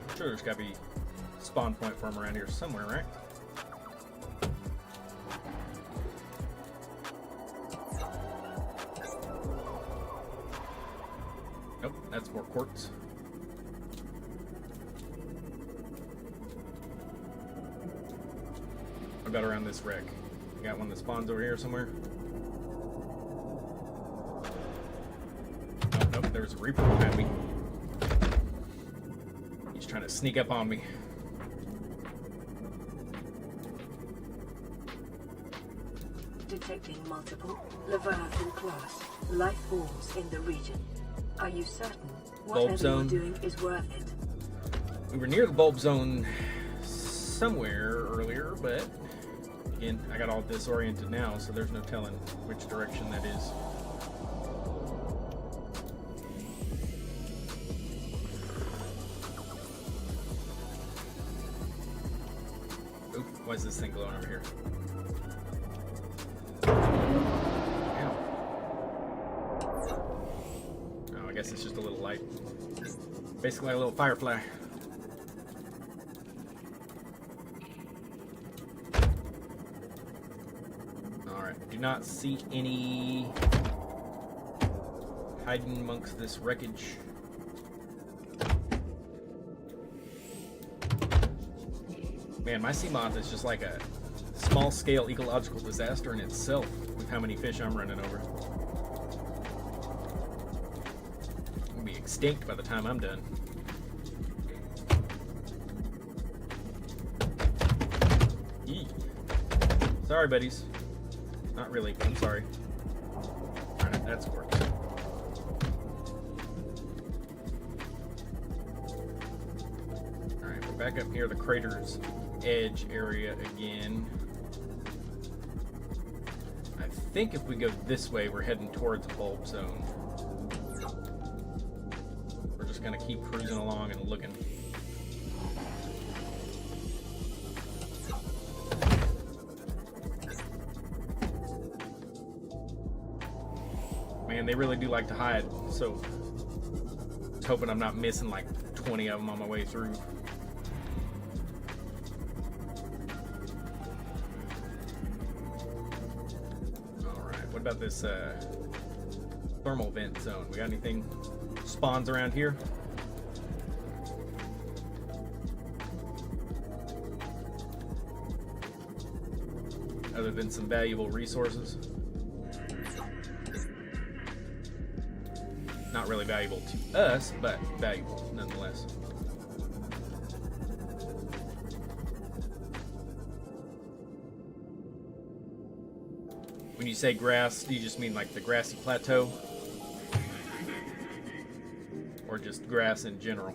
I'm sure there's got to be a spawn point for them around here somewhere, right? Nope, that's more quartz. What about around this wreck? You got one that spawns over here somewhere? Oh, nope, there's a Reaper behind me. He's trying to sneak up on me. Detecting multiple Leviathan class life forms in the region. Are you certain whatever you're doing is worth it? We were near the bulb zone somewhere earlier, but again, I got all disoriented now, so there's no telling which direction that is. Oop, why is this thing glowing over here? Ow. Oh, I guess it's just a little light. Basically a little firefly. Do not see any hiding amongst this wreckage. Man, my sea moth is just like a small-scale ecological disaster in itself with how many fish I'm running over. I'll be extinct by the time I'm done. Eee. Sorry, buddies. Not really, I'm sorry. Alright, that's worked. Alright, we're back up near the crater's edge area again. I think if we go this way, we're heading towards the bulb zone. We're just gonna keep cruising along and looking. Man, they really do like to hide, so just hoping I'm not missing like 20 of them on my way through. Alright, what about this thermal vent zone? We got anything spawns around here? Other than some valuable resources? Not really valuable to us, but valuable nonetheless. When you say grass, do you just mean like the grassy plateau? Or just grass in general?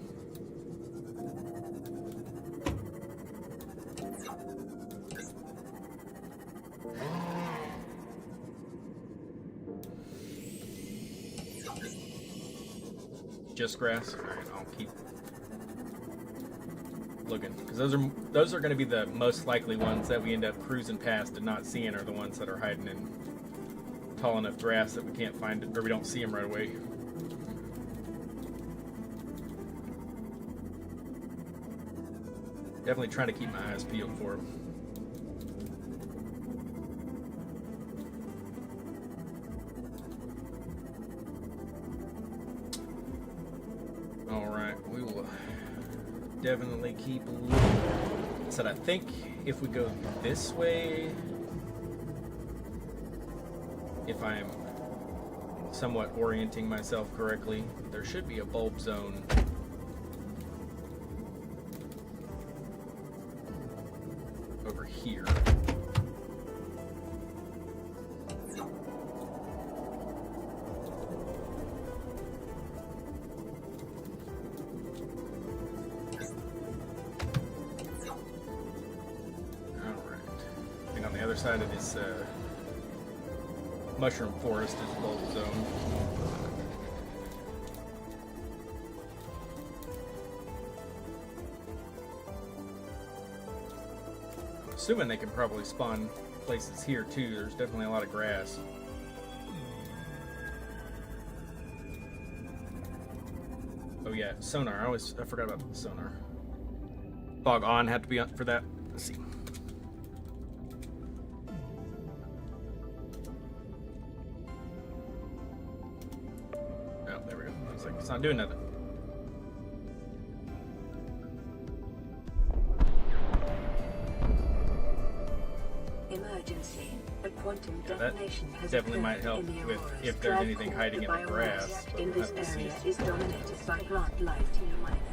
Just grass. All right, I'll keep looking because those are going to be the most likely ones that we end up cruising past and not seeing. Are the ones that are hiding in tall enough grass that we can't find it or we don't see them right away. Definitely trying to keep my eyes peeled for them. Definitely keep looking. So I think if we go this way, if I'm somewhat orienting myself correctly, there should be a bulb zone over here. Side of this mushroom forest is bulb zone. I'm assuming they can probably spawn places here too. There's definitely a lot of grass. Oh yeah, sonar. I forgot about the sonar. Fog on had to be on for that. Let's see. It's not doing nothing. Emergency. A quantum detonation has definitely might occurred help in the with Aurora's if there's drive anything core. hiding in the grass. But In we'll this have to see. area is dominated by plant life.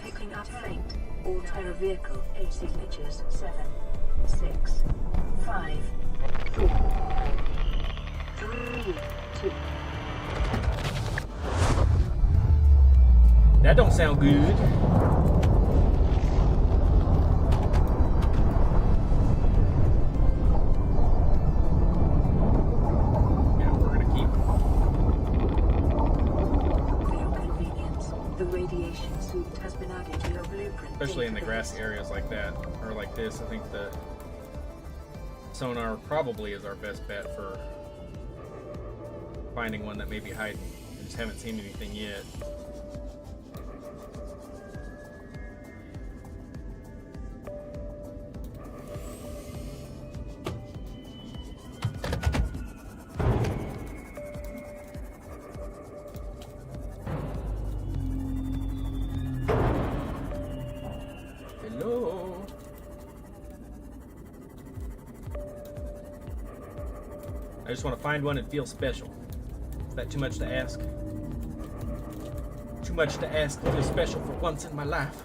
Picking up faint. All terror vehicle. 8 signatures. 7, 6, 5, 4, 3, 2. That don't sound good. Yeah, we're gonna keep. For your convenience, the radiation suit has been added to your blueprint. Especially in the database. grassy areas like that, or like this, I think the sonar probably is our best bet for finding one that may be hiding. I just haven't seen anything yet. Hello? I just want to find one and feel special. Is that too much to ask? Too much to ask to feel special for once in my life.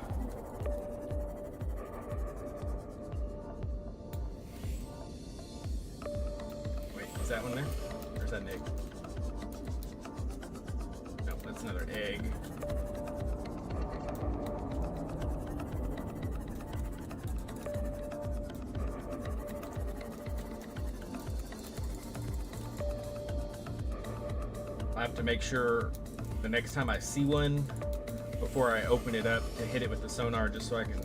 Wait, is that one there? Or is that an egg? No, that's another egg. I have to make sure the next time I see one, before I open it up, to hit it with the sonar just so I can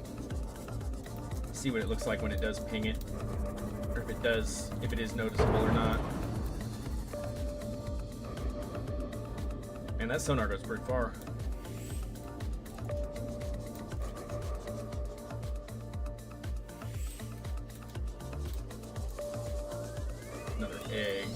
see what it looks like when it does ping it, or if it is noticeable or not. Man, that sonar goes pretty far. Another egg.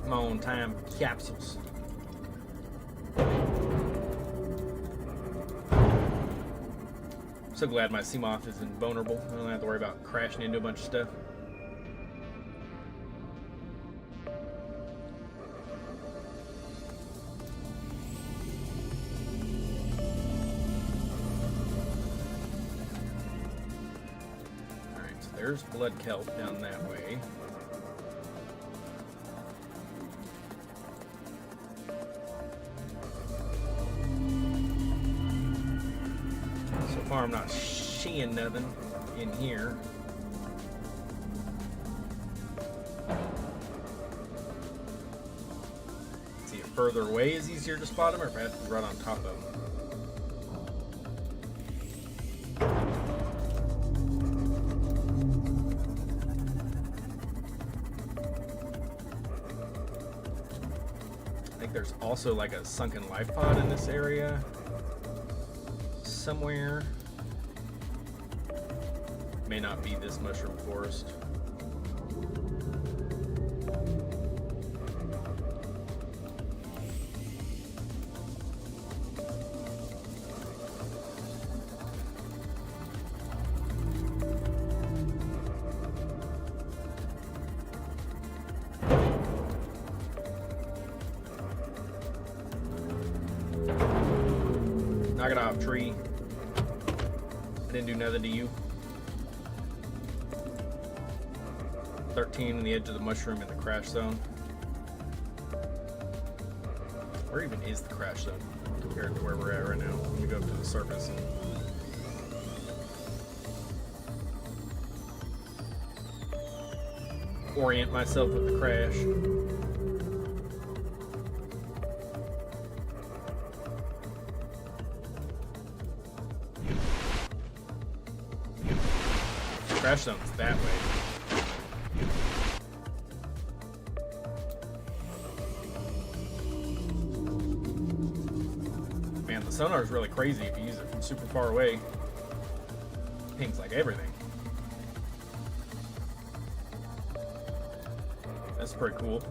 Come on, time capsules. So glad my Seamoth is invulnerable. I don't have to worry about crashing into a bunch of stuff. Alright, so there's blood kelp down that way. So far I'm not seeing nothing in here. See, if further away is easier to spot them, or if I have to run on top of them. I think there's also like a sunken life pod in this area somewhere. May not be this mushroom forest. Knock it off, tree. I didn't do nothing to you. 13 on the edge of the mushroom in the crash zone. Where even is the crash zone compared to where we're at right now? Let me go up to the surface and orient myself with the crash. Crash zone's that way. Man, the sonar is really crazy if you use it from super far away. Pings like everything. That's pretty cool.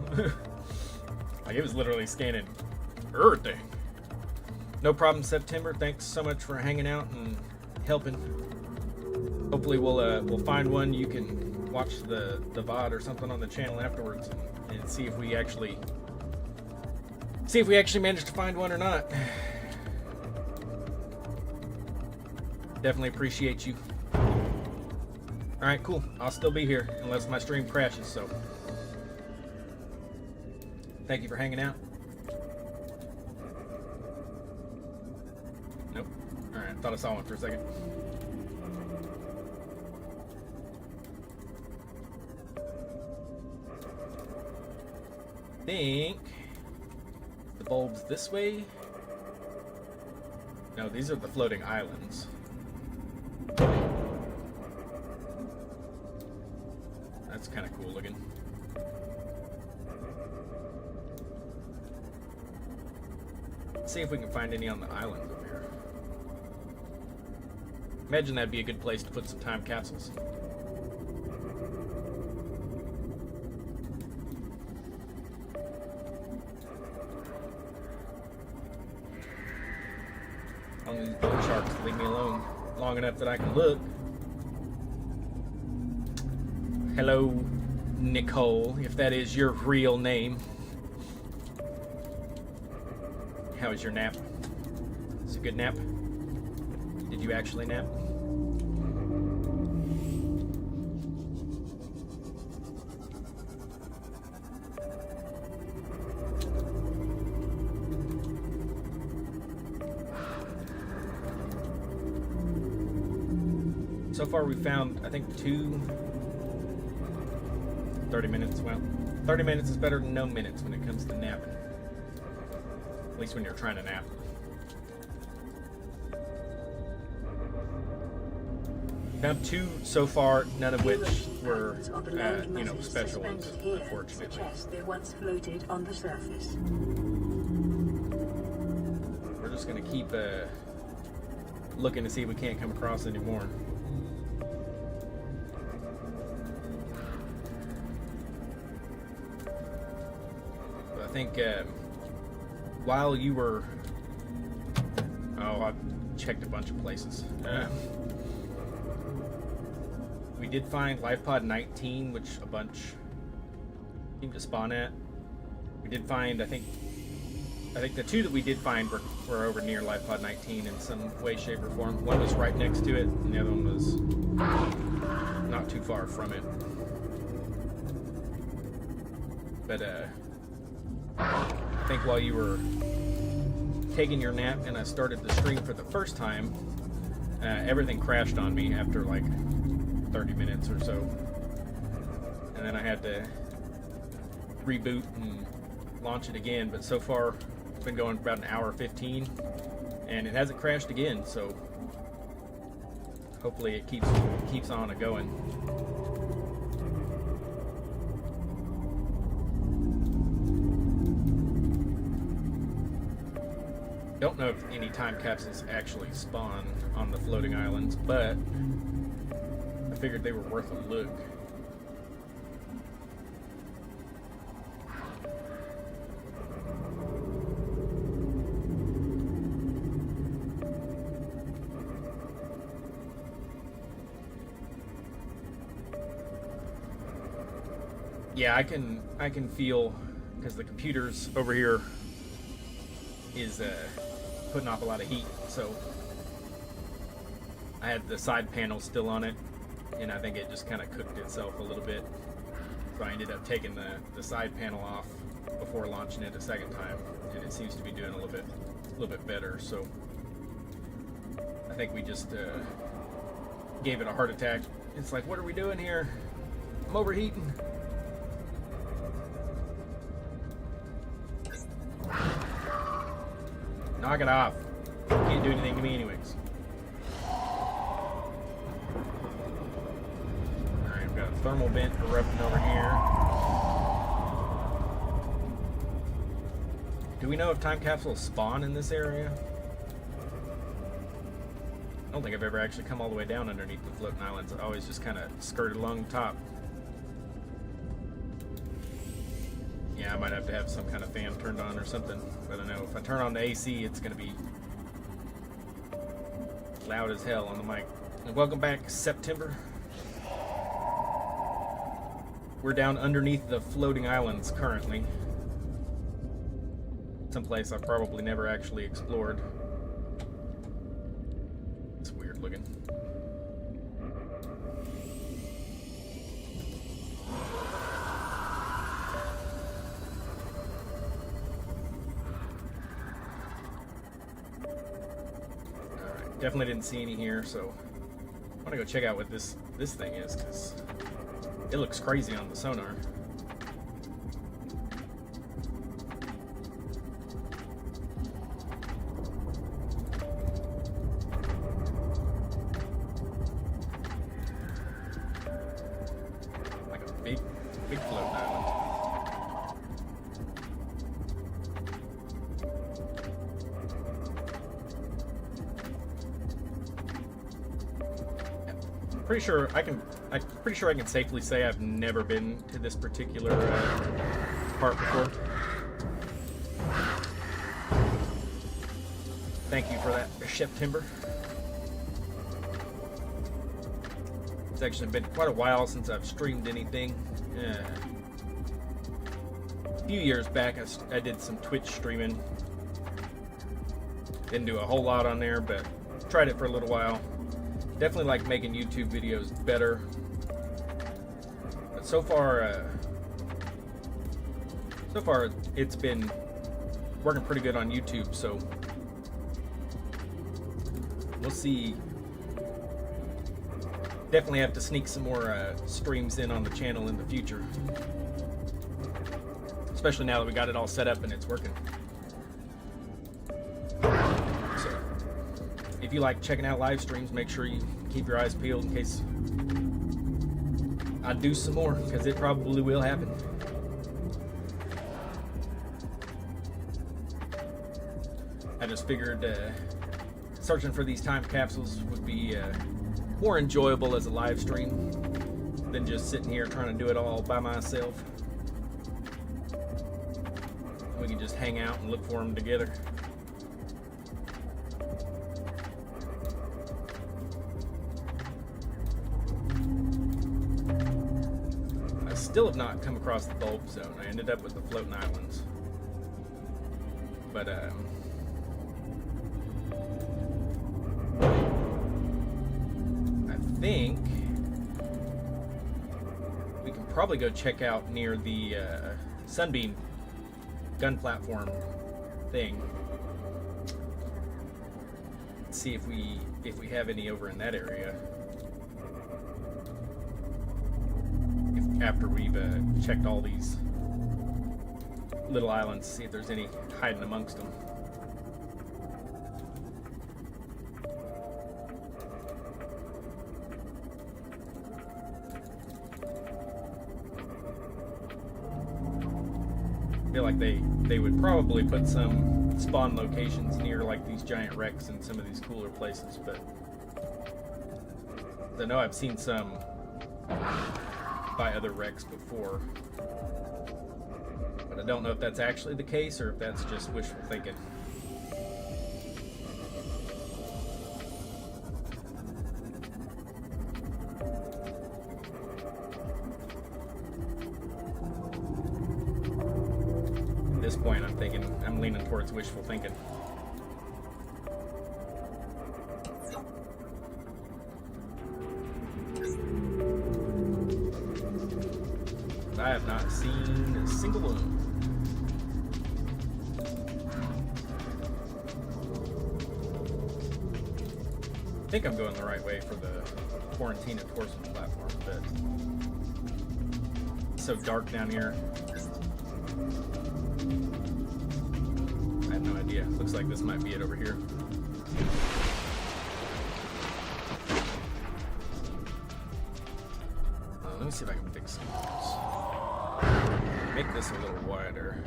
Like, it was literally scanning everything. No problem, September. Thanks so much for hanging out and helping. Hopefully we'll find one you can watch the VOD or something on the channel afterwards and see if we actually managed to find one or not. Definitely appreciate you. Alright, cool. I'll still be here unless my stream crashes, so thank you for hanging out. Nope. Alright, I thought I saw one for a second. Think the bulb's this way. No, these are the floating islands. That's kind of cool looking. Let's see if we can find any on the islands over here. Imagine that'd be a good place to put some time capsules. These bull sharks leave me alone long enough that I can look. Hello, Nicole, if that is your real name. How was your nap? It's a good nap? Did you actually nap? So far we found, I think, 30 minutes. Well, 30 minutes is better than no minutes when it comes to napping. At least when you're trying to nap. Found 2 so far, none of which were, special ones, unfortunately. Suggest they once floated on the surface. We're just gonna keep looking to see if we can't come across any more. But I think while you were, I checked a bunch of places. We did find Life Pod 19, which a bunch seemed to spawn at. We did find, I think the 2 that we did find were over near Life Pod 19 in some way, shape, or form. One was right next to it, and the other one was not too far from it. But I think while you were taking your nap and I started the stream for the first time, everything crashed on me after like 30 minutes or so, and then I had to reboot and launch it again. But so far it's been going for about an hour 15 and it hasn't crashed again, so hopefully it keeps on and going. Don't know if any time capsules actually spawn on the floating islands, but I figured they were worth a look. Yeah, I can feel, because the computer's over here is putting off a lot of heat, so I had the side panel still on it, and I think it just kind of cooked itself a little bit, so I ended up taking the side panel off before launching it a second time, and it seems to be doing a little bit better. So I think we just gave it a heart attack. It's like, what are we doing here? I'm overheating. Knock it off. Can't do anything to me anyways. Alright, we've got a thermal vent erupting over here. Do we know if time capsules spawn in this area? I don't think I've ever actually come all the way down underneath the floating islands. I always just kind of skirted along the top. Yeah, I might have to have some kind of fan turned on or something. But I know if I turn on the AC, it's going to be loud as hell on the mic. And welcome back, September. We're down underneath the floating islands currently. Someplace I've probably never actually explored. It's weird looking. Definitely didn't see any here, so I want to go check out what this thing is, because it looks crazy on the sonar. Like a big floating island. I'm pretty sure I can safely say I've never been to this particular part before. Thank you for that, September. It's actually been quite a while since I've streamed anything. A few years back, I did some Twitch streaming. Didn't do a whole lot on there, but tried it for a little while. Definitely like making YouTube videos better, but so far it's been working pretty good on YouTube, so we'll see. Definitely have to sneak some more streams in on the channel in the future, especially now that we got it all set up and it's working. if you like checking out live streams, make sure you keep your eyes peeled in case I do some more, because it probably will happen. I just figured searching for these time capsules would be more enjoyable as a live stream than just sitting here trying to do it all by myself. We can just hang out and look for them together. I still have not come across the bulb zone. I ended up with the floating islands. But I think we can probably go check out near the Sunbeam gun platform thing. See if we have any over in that area. After we've checked all these little islands, see if there's any hiding amongst them. I feel like they would probably put some spawn locations near like these giant wrecks and some of these cooler places, but I know I've seen some by other wrecks before, but I don't know if that's actually the case or if that's just wishful thinking. At this point, I'm leaning towards wishful thinking. I have not seen a single one. I think I'm going the right way for the quarantine enforcement platform, but it's so dark down here. I have no idea. Looks like this might be it over here. Let me see if I can fix some of those. Make this a little wider.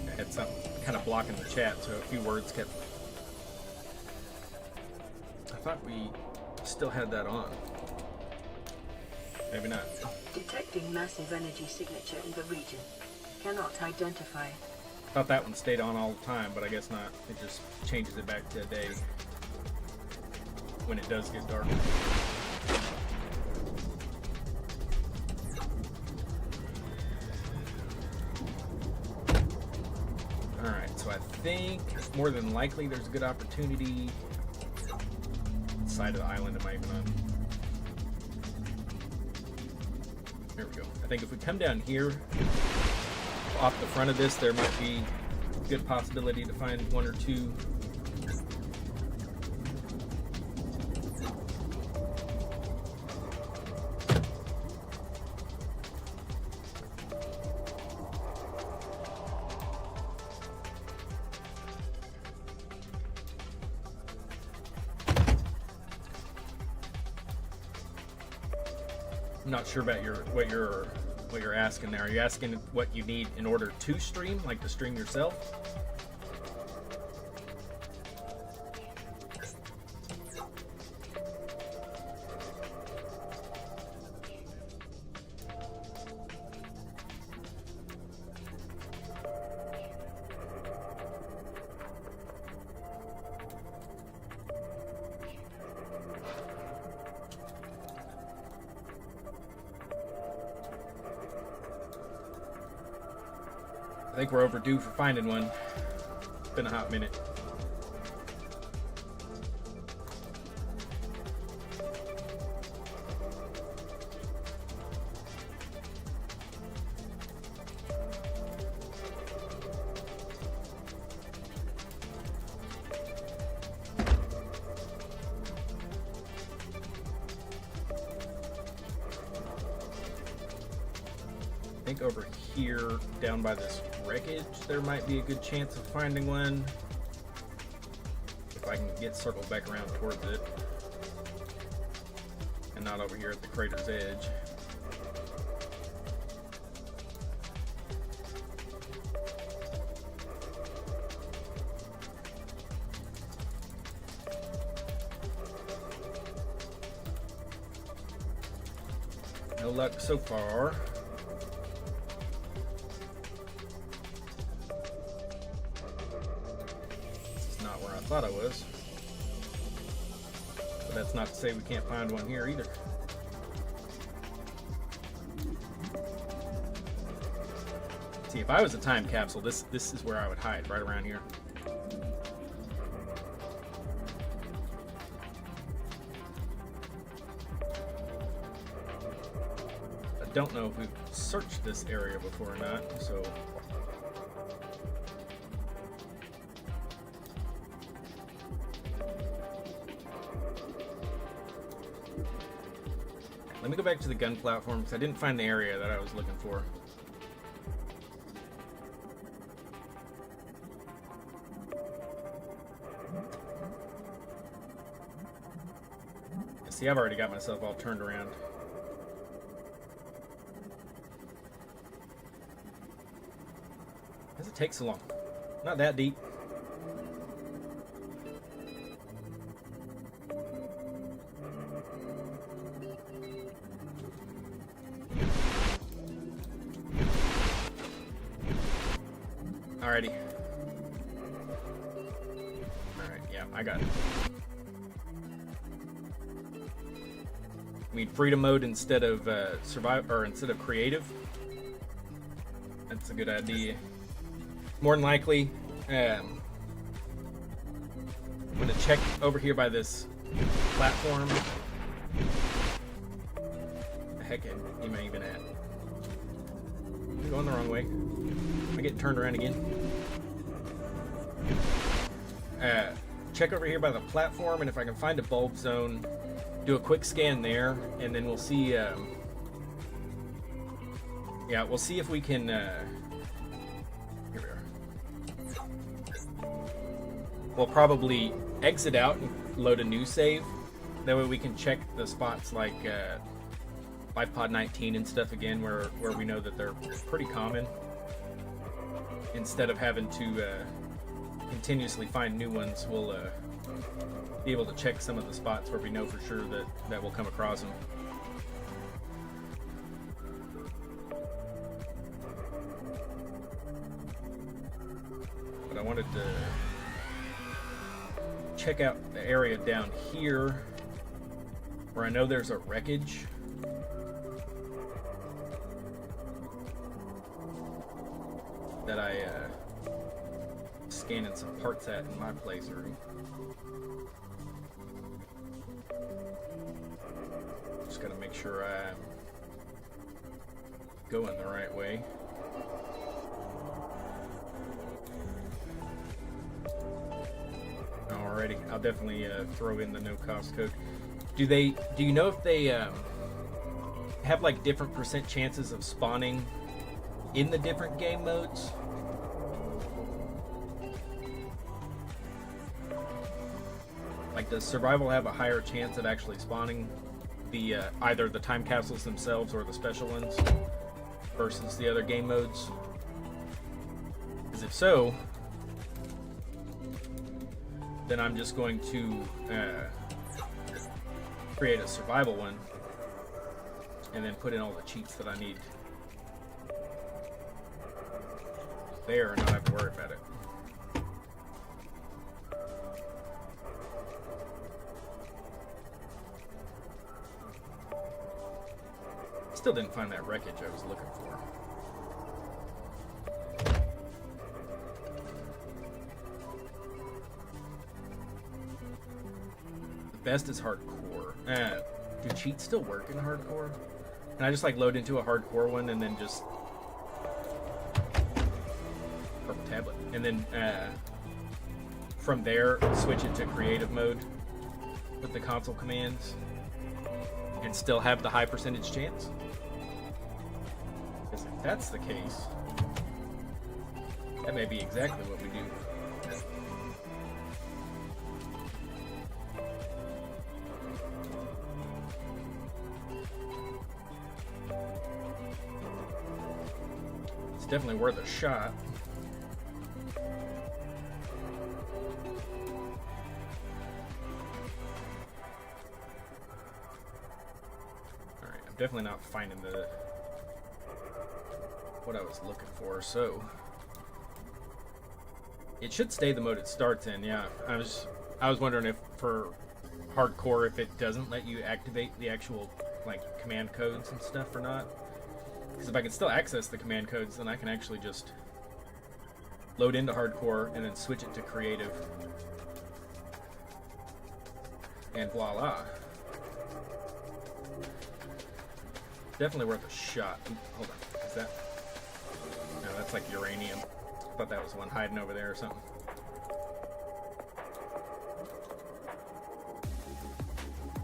I had something kind of blocking the chat, so a few words kept... I thought we still had that on. Maybe not. Detecting massive energy signature in the region. Cannot identify. I thought that one stayed on all the time, but I guess not. It just changes it back to a day when it does get dark. Alright, so I think more than likely there's a good opportunity. What side of the island am I even on? There we go. I think if we come down here, off the front of this, there might be a good possibility to find one or two. I'm not sure about what you're asking there. Are you asking what you need in order to stream, like to stream yourself? I think we're overdue for finding one. It's been a hot minute. I think over here, down by this wreckage, there might be a good chance of finding one. If I can get circled back around towards it. And not over here at the crater's edge. No luck so far. This is not where I thought I was. But that's not to say we can't find one here either. See, if I was a time capsule, this is where I would hide, right around here. I don't know if we've searched this area before or not, so let me go back to the gun platform because I didn't find the area that I was looking for. See, I've already got myself all turned around. Why does it take so long? Not that deep. Alrighty. Alright, yeah, I got it. I mean, freedom mode instead of survive, or instead of creative. That's a good idea. More than likely, I'm gonna check over here by this platform. The heck am I even at? I'm going the wrong way. I get turned around again. Check over here by the platform, and if I can find a bulb zone, do a quick scan there, and then we'll see. Yeah, we'll see if we can. Here we are. We'll probably exit out and load a new save. That way we can check the spots like Life Pod 19 and stuff again, where we know that they're pretty common. Instead of having to continuously find new ones, we'll be able to check some of the spots where we know for sure that we'll come across them. But I wanted to check out the area down here where I know there's a wreckage. That I scanning some parts at in my playthrough. Just gotta make sure I'm going the right way. Alrighty, I'll definitely throw in the no-cost code. Do you know if they have like different percent chances of spawning in the different game modes? Like, does survival have a higher chance of actually spawning the either the time capsules themselves or the special ones versus the other game modes? Because if so, then I'm just going to create a survival one and then put in all the cheats that I need there and not have to worry about it. Still didn't find that wreckage I was looking for. The best is hardcore. Do cheats still work in hardcore? Can I just like load into a hardcore one and then just purple tablet and then from there switch it to creative mode with the console commands and still have the high percentage chance? Because if that's the case, That may be exactly what we do. It's definitely worth a shot. Alright, I'm definitely not finding what I was looking for, so it should stay the mode it starts in. Yeah, I was wondering if for hardcore if it doesn't let you activate the actual like command codes and stuff or not. Because if I can still access the command codes, then I can actually just load into hardcore and then switch it to creative, and voila. Definitely worth a shot. Ooh, hold on, is that? No, that's like uranium. I thought that was one hiding over there or something.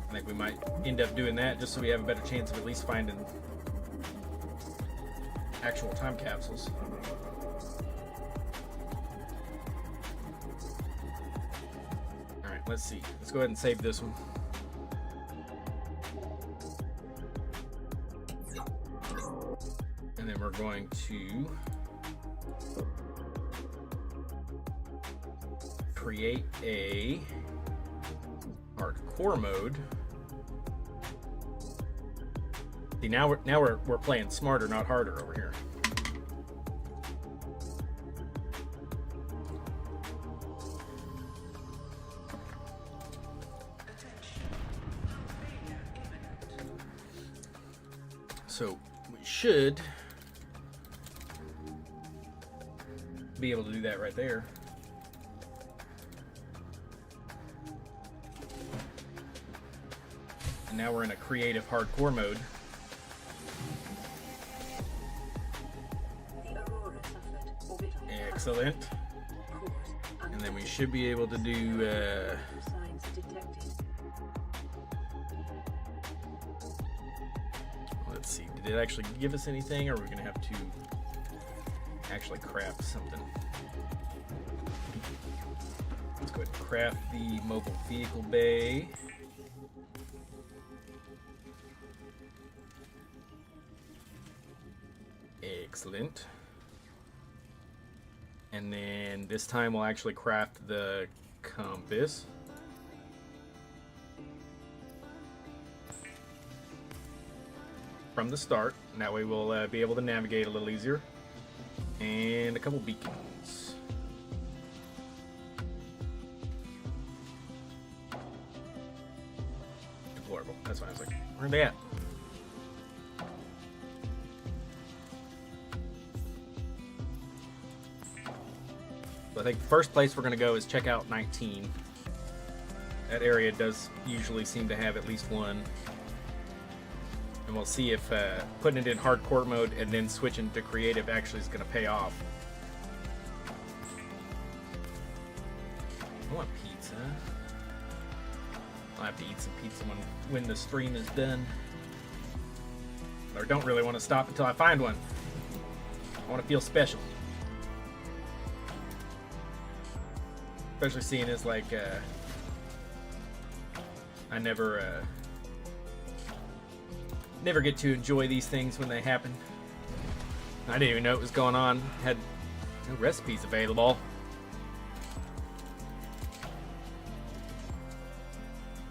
I think we might end up doing that just so we have a better chance of at least finding actual time capsules. Alright, let's see. Let's go ahead and save this one. And then we're going to create a hardcore mode. See, now we're playing smarter, not harder over here. So we should be able to do that right there. And now we're in a creative hardcore mode. Excellent. And then we should be able to do let's see, did it actually give us anything, or are we gonna have to actually craft something? Let's go ahead and craft the mobile vehicle bay. Excellent. And then this time we'll actually craft the compass. From the start, and that way we'll be able to navigate a little easier. And a couple beacons. Deplorable. That's why I was like, where are they at? I think the first place we're going to go is check out 19. That area does usually seem to have at least one. And we'll see if putting it in hardcore mode and then switching to creative actually is going to pay off. I want pizza. I'll have to eat some pizza when the stream is done. Or don't really want to stop until I find one. I want to feel special. Especially seeing as like I never get to enjoy these things when they happen. I didn't even know it was going on. Had no recipes available.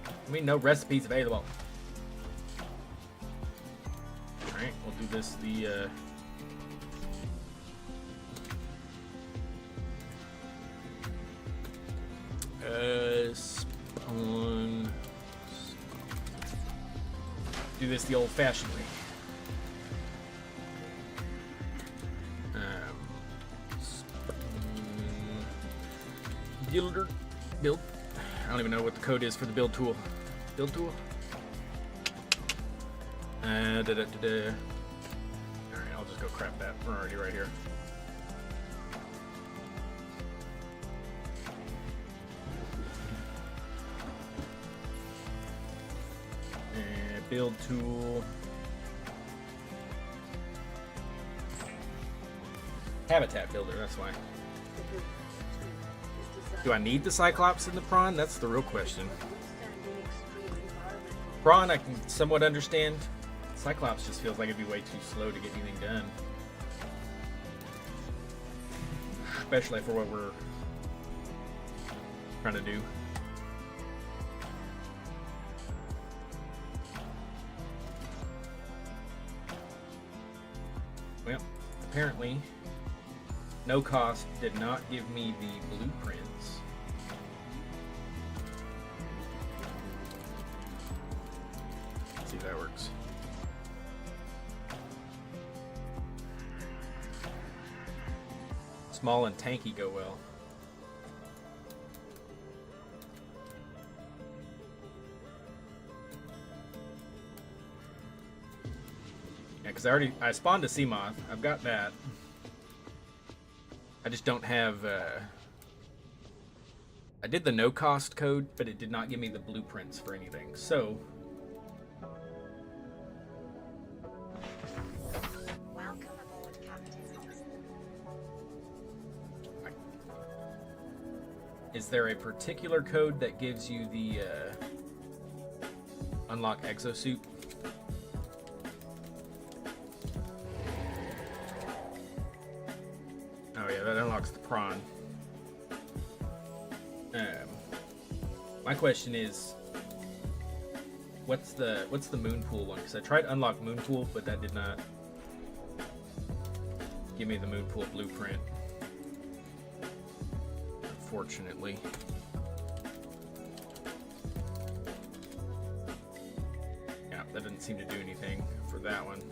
I mean, no recipes available. All right, we'll do this spawn. Do this the old-fashioned way. Build. I don't even know what the code is for the build tool. Build tool. Alright, I'll just go craft that. We're already right here. Build tool. Habitat builder, that's why. The building is designed Do I need the Cyclops and the Prawn? That's the real question. for withstanding extreme environmental Prawn I can somewhat understand. Cyclops just feels like it'd be way too slow to get anything done. Especially for what we're trying to do. Well, apparently, no cost did not give me the blueprints. Let's see if that works. Small and tanky go well. Yeah, because I spawned a Seamoth. I've got that. I just don't have. I did the no cost code, but it did not give me the blueprints for anything. So Welcome aboard, Captain. is there a particular code that gives you the unlock exosuit? Oh yeah, that unlocks the prawn. My question is, what's the moon pool one? Because I tried to unlock moon pool, but that did not give me the moon pool blueprint. Unfortunately. Yeah, that didn't seem to do anything for that one.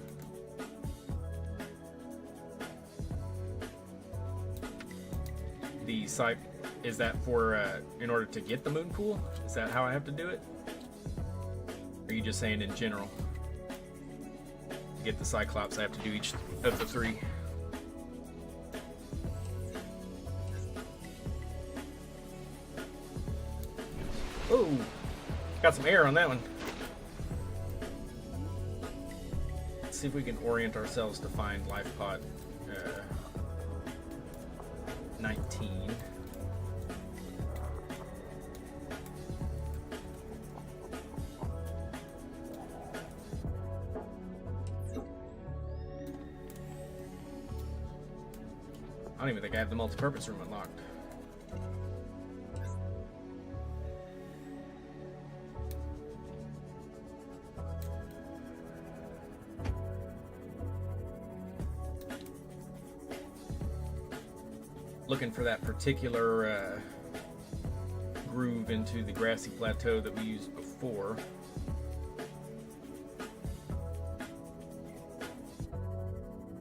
The site, is that for in order to get the moon pool? Is that how I have to do it? Or are you just saying in general? To get the Cyclops, I have to do each of the three. Oh, got some air on that one. Let's see if we can orient ourselves to find life pod 19. I don't even think I have the multi-purpose room unlocked. Looking for that particular groove into the grassy plateau that we used before.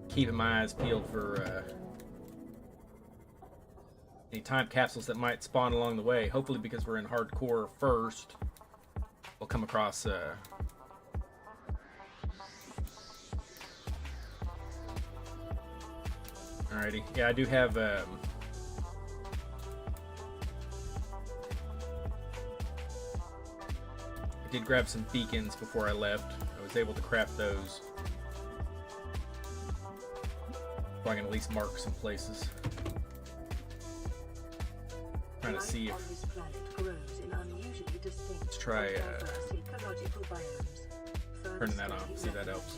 Keeping my eyes peeled for any time capsules that might spawn along the way. Hopefully, because we're in hardcore first, we'll come across alrighty. Yeah, I do have I did grab some beacons before I left. I was able to craft those. So I can at least mark some places. Trying to see life on if this planet grows in unusually distinct let's try and diverse ecological biomes. turning that on. See if that helps.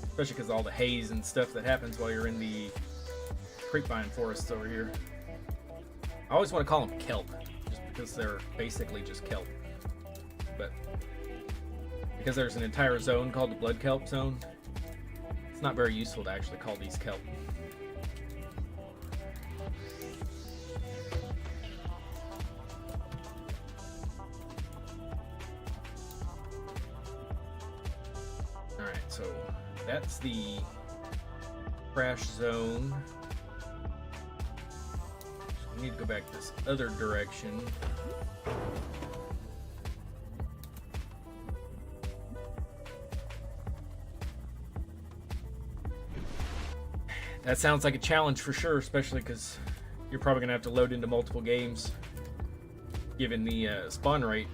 Especially because all the haze and stuff that happens while you're in the creepvine forests over here. I always want to call them kelp, just because they're basically just kelp. But because there's an entire zone called the blood kelp zone, it's not very useful to actually call these kelp. Alright, so that's the crash zone. So we need to go back this other direction. That sounds like a challenge for sure, especially because you're probably going to have to load into multiple games given the spawn rate,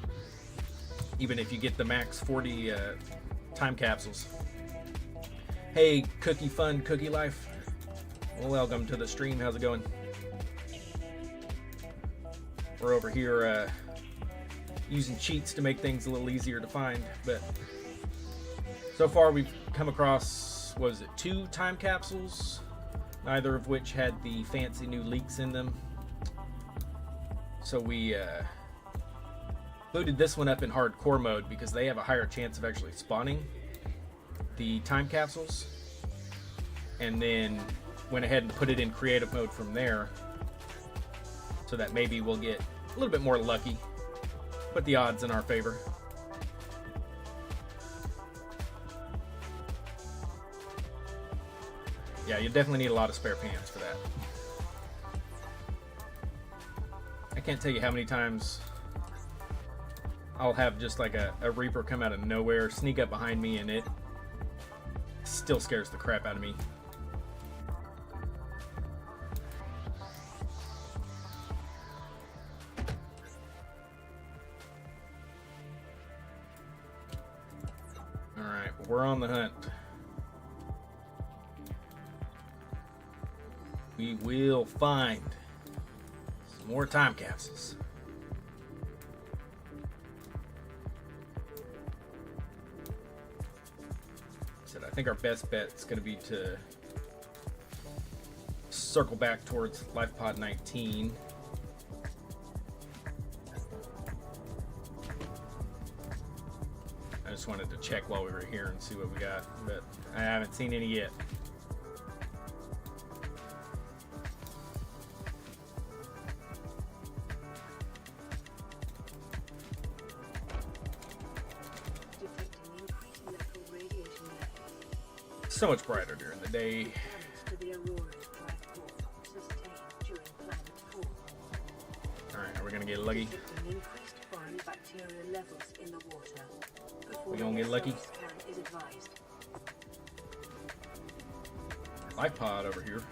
even if you get the max 40 time capsules. Hey, Cookie Fun, Cookie Life. Well, welcome to the stream. How's it going? We're over here using cheats to make things a little easier to find, but so far we've come across, was it 2 time capsules, neither of which had the fancy new leaks in them. So we booted this one up in hardcore mode because they have a higher chance of actually spawning the time capsules, and then went ahead and put it in creative mode from there, so that maybe we'll get a little bit more lucky, put the odds in our favor. Yeah, you definitely need a lot of spare pants for that. I can't tell you how many times I'll have just like a Reaper come out of nowhere, sneak up behind me, and it still scares the crap out of me. Alright, we're on the hunt. We will find some more time capsules. I think our best bet is going to be to circle back towards Life Pod 19. I just wanted to check while we were here and see what we got, but I haven't seen any yet. So much brighter during the day. Alright, are we gonna get lucky? We gonna get lucky? Life pod over here.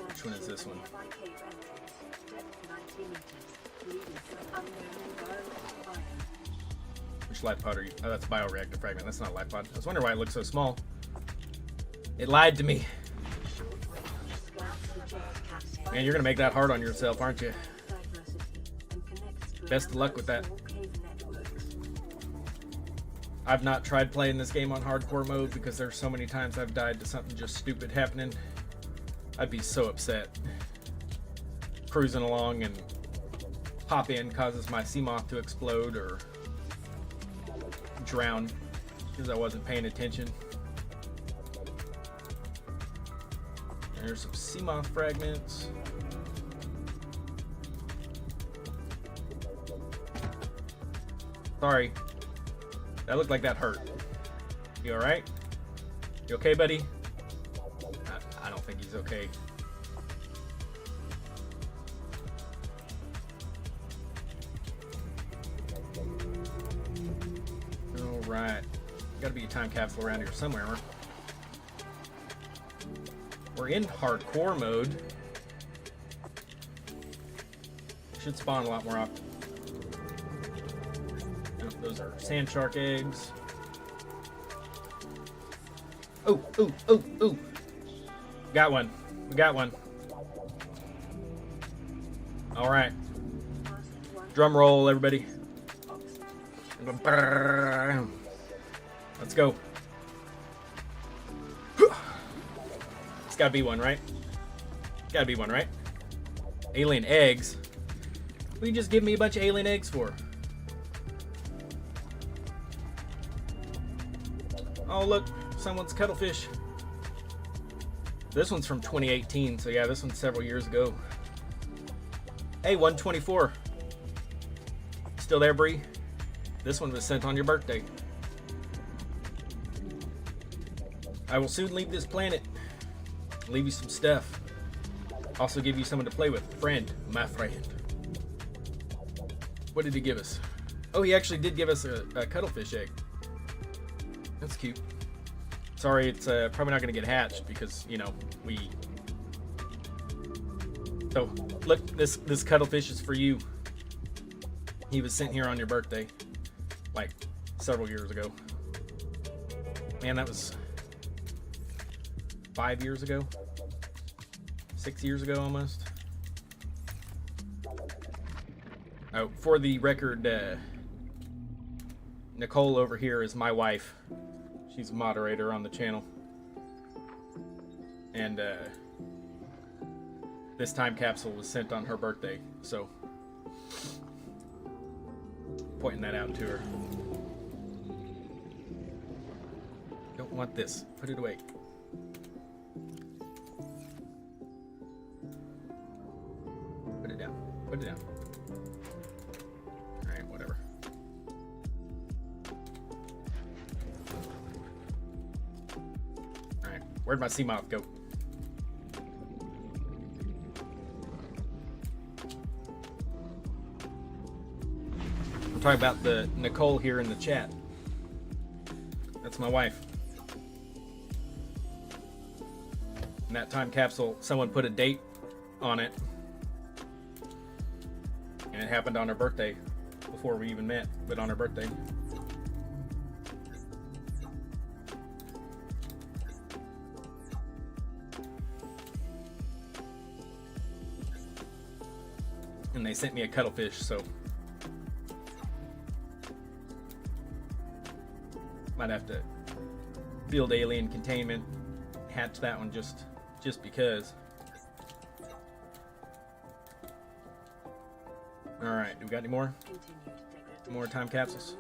Which one is this one? Which life pod are you? Oh, that's bioreactor fragment. That's not life pod. I was wondering why it looks so small. It lied to me. Man, you're gonna make that hard on yourself, aren't you? Best of luck with that. I've not tried playing this game on hardcore mode because there's so many times I've died to something just stupid happening. I'd be so upset. Cruising along and pop in causes my sea moth to explode or drown because I wasn't paying attention. There's some sea moth fragments. Sorry. That looked like that hurt. You alright? You okay, buddy? I don't think he's okay. Alright. Gotta be a time capsule around here somewhere. We're in hardcore mode. Should spawn a lot more often. Those are sand shark eggs. Oh, oh, oh, oh. Got one. We got one. All right. Drum roll, everybody. Let's go. It's gotta be one, right? Gotta be one, right? Alien eggs. What do you just give me a bunch of alien eggs for? Oh, look, someone's cuttlefish. This one's from 2018, so yeah, this one's several years ago. Hey, 124. Still there, Bree? This one was sent on your birthday. I will soon leave this planet. Leave you some stuff. Also give you someone to play with. Friend, my friend. What did he give us? Oh, he actually did give us a cuttlefish egg. That's cute. Sorry, it's probably not going to get hatched because, you know, we... So, look, this cuttlefish is for you. He was sent here on your birthday, like, several years ago. Man, that was 5 years ago. 6 years ago almost. Oh, for the record, Nicole over here is my wife. She's a moderator on the channel. And this time capsule was sent on her birthday, so pointing that out to her. Don't want this. Put it away. Put it down. Put it down. Alright, whatever. Alright, where'd my sea moth go? I'm talking about the Nicole here in the chat. That's my wife. And that time capsule, someone put a date on it. And it happened on her birthday, before we even met, but on her birthday. And they sent me a cuttlefish, so might have to field alien containment, hatch that one just because. Alright, do we got any more? More time capsules?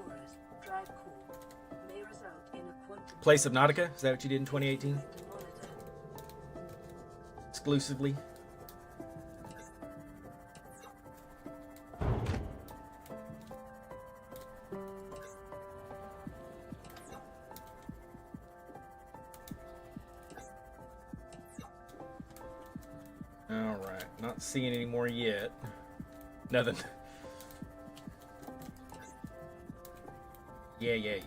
Play Subnautica? Is that what you did in 2018? Exclusively? Alright, not seeing any more yet. Nothing. Yeah.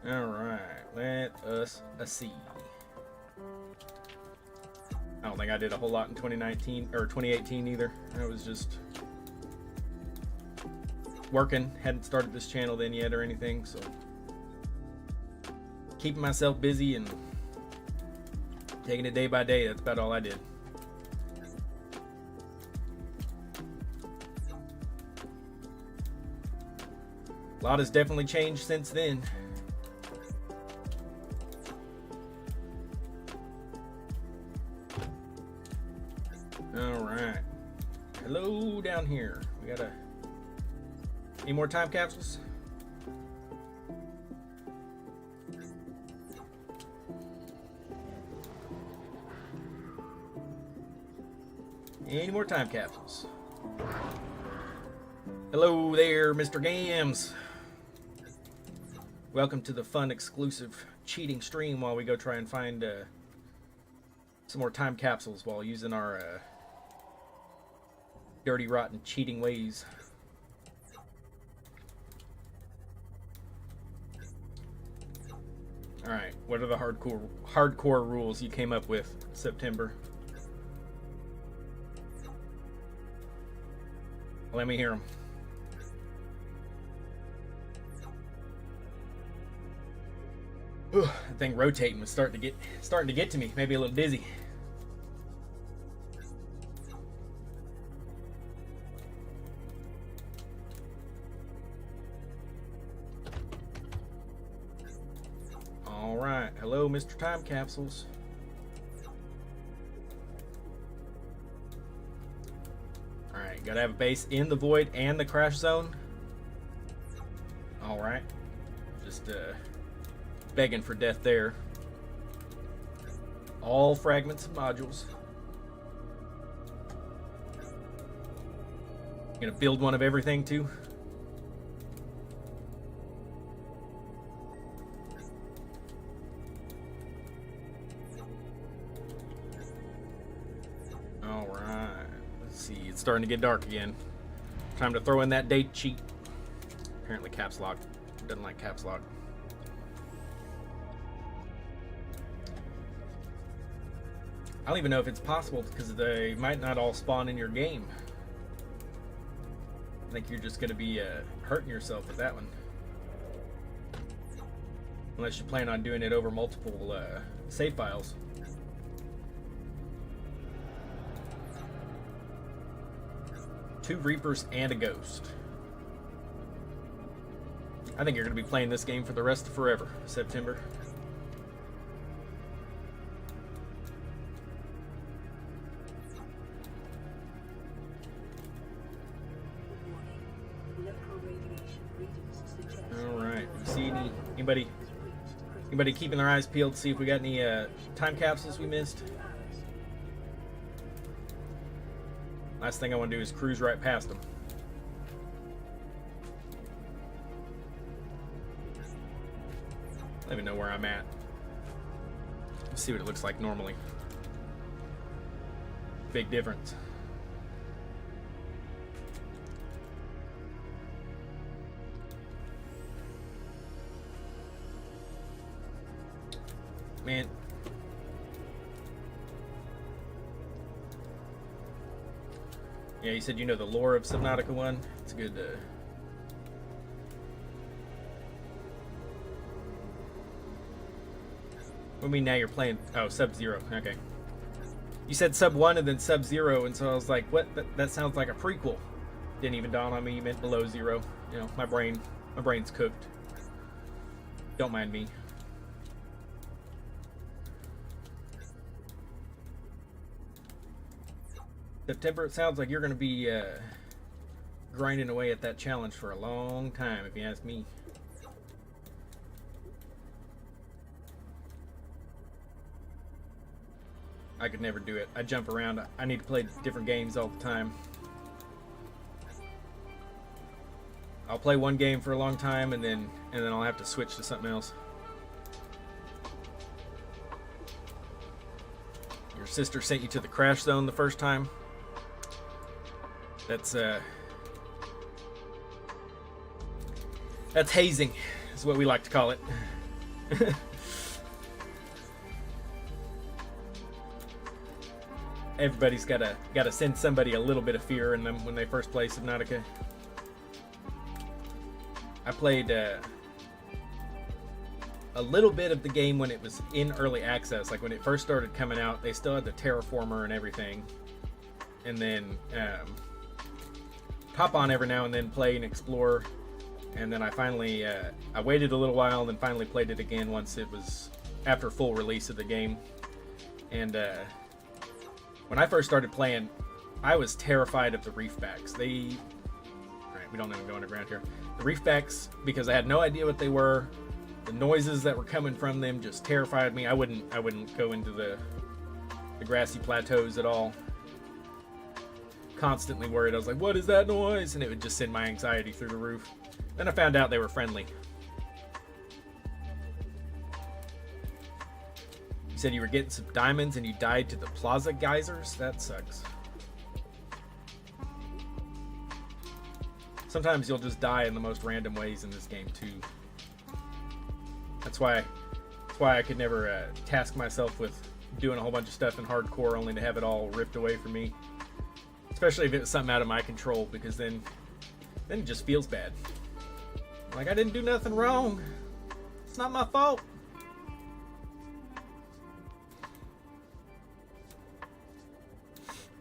Alright, let us see. I don't think I did a whole lot in 2019 or 2018 either. I was just working, hadn't started this channel then yet or anything, so keeping myself busy and taking it day by day. That's about all I did. A lot has definitely changed since then. Alright. Hello down here. We got any more time capsules? Any more time capsules? Hello there, Mr. Gams. Welcome to the fun, exclusive cheating stream while we go try and find some more time capsules while using our dirty, rotten, cheating ways. Alright, what are the hardcore rules you came up with, September? Let me hear them. That thing rotating was starting to get to me. Maybe a little dizzy. All right. Hello, Mr. Time Capsules. All right. Gotta have a base in the void and the crash zone. All right. Just begging for death there. All fragments and modules. Gonna build one of everything too. All right. Let's see. It's starting to get dark again. Time to throw in that date cheat. Apparently caps lock doesn't like caps lock. I don't even know if it's possible because they might not all spawn in your game. I think you're just going to be hurting yourself with that one. Unless you plan on doing it over multiple save files. Two Reapers and a Ghost. I think you're going to be playing this game for the rest of forever, September. Alright, you see anybody keeping their eyes peeled to see if we got any time capsules we missed? Last thing I want to do is cruise right past them. I don't even know where I'm at. Let's see what it looks like normally. Big difference. Man. Yeah, you said you know the lore of Subnautica 1. It's good. I mean, now you're playing. Oh, Sub-Zero. Okay. You said Sub 1 and then Sub-Zero, and so I was like, what? That sounds like a prequel. Didn't even dawn on me you meant Below Zero. You know, my brain's cooked. Don't mind me. September, it sounds like you're going to be grinding away at that challenge for a long time, if you ask me. I could never do it. I jump around. I need to play different games all the time. I'll play one game for a long time and then I'll have to switch to something else. Your sister sent you to the crash zone the first time. That's hazing, is what we like to call it. Everybody's gotta send somebody a little bit of fear in them when they first play Subnautica. I played a little bit of the game when it was in early access, like when it first started coming out. They still had the terraformer and everything, and then hop on every now and then, play and explore, and then I finally I waited a little while and then finally played it again once it was after full release of the game. And when I first started playing, I was terrified of the reefbacks. Right, we don't even go underground here. The reefbacks, because I had no idea what they were. The noises that were coming from them just terrified me. I wouldn't go into the grassy plateaus at all. Constantly worried. I was like, what is that noise? And it would just send my anxiety through the roof. Then I found out they were friendly. You said you were getting some diamonds and you died to the plaza geysers? That sucks. Sometimes you'll just die in the most random ways in this game too. That's why I could never task myself with doing a whole bunch of stuff in hardcore only to have it all ripped away from me. Especially if it was something out of my control, because then it just feels bad. Like, I didn't do nothing wrong. It's not my fault.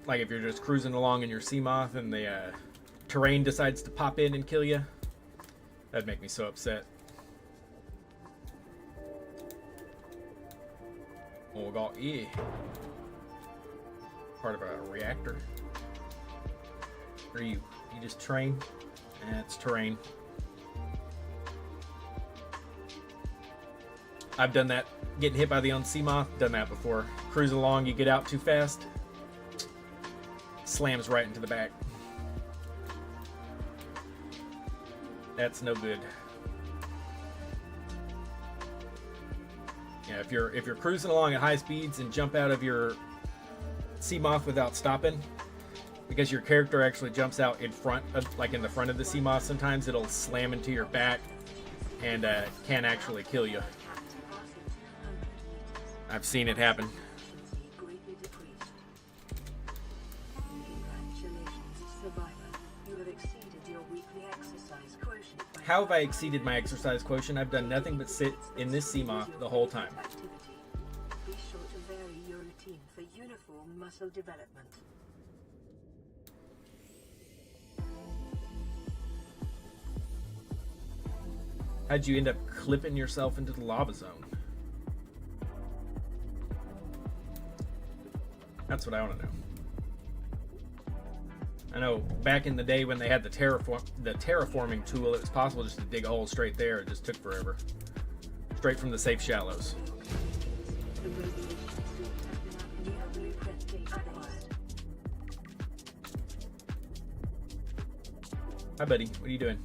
Like if you're just cruising along in your sea moth and the terrain decides to pop in and kill you. That'd make me so upset. Oh, we got part of a reactor. Are you just terrain? It's terrain. I've done that. Getting hit by the own sea moth. Done that before. Cruising along, you get out too fast. Slams right into the back. That's no good. Yeah, if you're cruising along at high speeds and jump out of your sea moth without stopping, because your character actually jumps out in front of, like in the front of the sea moth, sometimes it'll slam into your back and can actually kill you. I've seen it happen. How have I exceeded my exercise quotient? I've done nothing but sit in this sea moth the whole time. Activity. Be sure to vary your routine for uniform muscle development. How'd you end up clipping yourself into the lava zone? That's what I want to know. I know back in the day when they had the terraforming tool, it was possible just to dig a hole straight there. It just took forever. Straight from the safe shallows. The radiation suit has been new blueprint data acquired. Hi, buddy. What are you doing?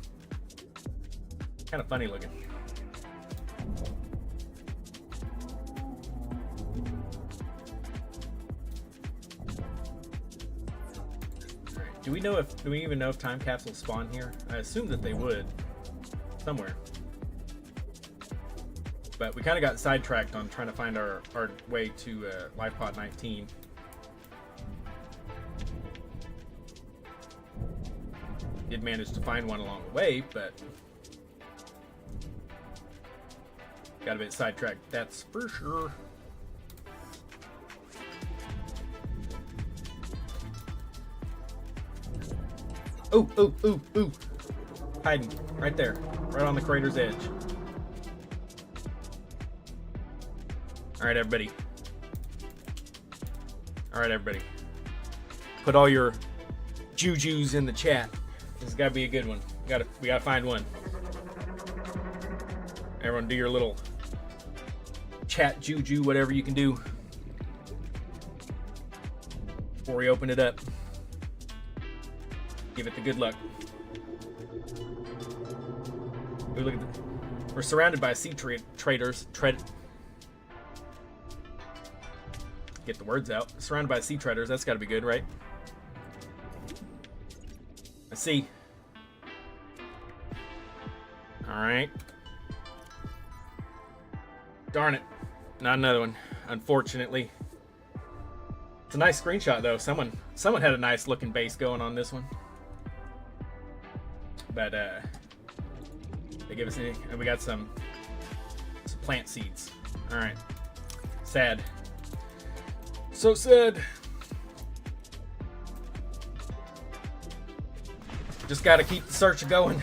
Kind of funny looking. Do we even know if time capsules spawn here? I assume that they would somewhere. But we kind of got sidetracked on trying to find our way to Life Pod 19. Did manage to find one along the way, but got a bit sidetracked, that's for sure. Ooh, ooh, ooh, ooh. Hiding right there, right on the crater's edge. All right, everybody. All right, everybody. Put all your jujus in the chat. This has got to be a good one. We gotta find one. Everyone, do your little chat juju, whatever you can do, before we open it up. Give it the good luck. Ooh, look at we're surrounded by sea traders. Get the words out. Surrounded by sea traders. That's got to be good, right? I see. All right. Darn it. Not another one, unfortunately. It's a nice screenshot, though. Someone had a nice looking base going on this one. But they give us anything, and we got some plant seeds. All right. Sad. So sad. Just got to keep the search going.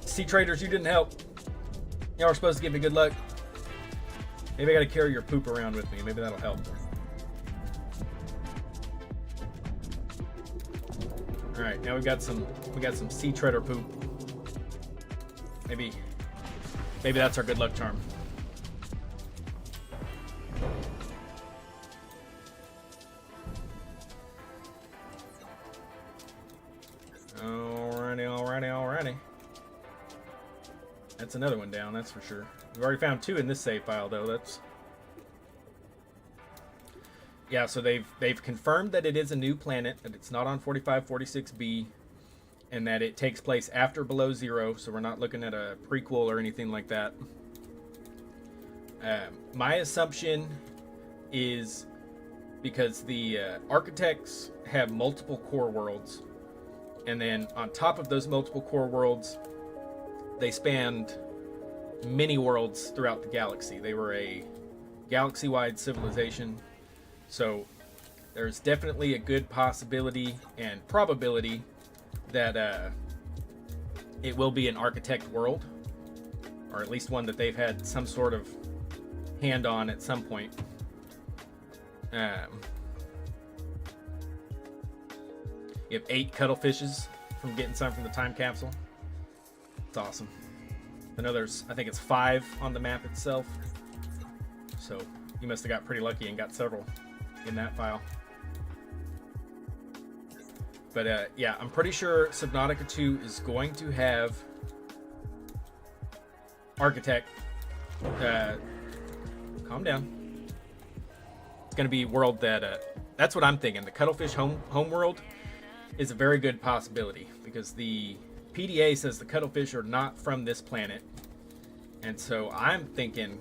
Sea traders, you didn't help. Y'all were supposed to give me good luck. Maybe I got to carry your poop around with me. Maybe that'll help. All right, now we got some sea treader poop. Maybe that's our good luck charm. Alrighty. That's another one down, that's for sure. We've already found two in this save file, though. Yeah, so they've confirmed that it is a new planet, that it's not on 4546b, and that it takes place after Below Zero, so we're not looking at a prequel or anything like that. My assumption is because the architects have multiple core worlds, and then on top of those multiple core worlds, they spanned many worlds throughout the galaxy. They were a galaxy-wide civilization. So there's definitely a good possibility and probability that it will be an architect world, or at least one that they've had some sort of hand on at some point. You have 8 cuttlefishes from getting some from the time capsule. It's awesome. I know I think it's 5 on the map itself. So you must have got pretty lucky and got several in that file. But yeah, I'm pretty sure Subnautica 2 is going to have architect. Calm down. It's going to be a world that that's what I'm thinking. The cuttlefish home world is a very good possibility because the PDA says the cuttlefish are not from this planet, and so I'm thinking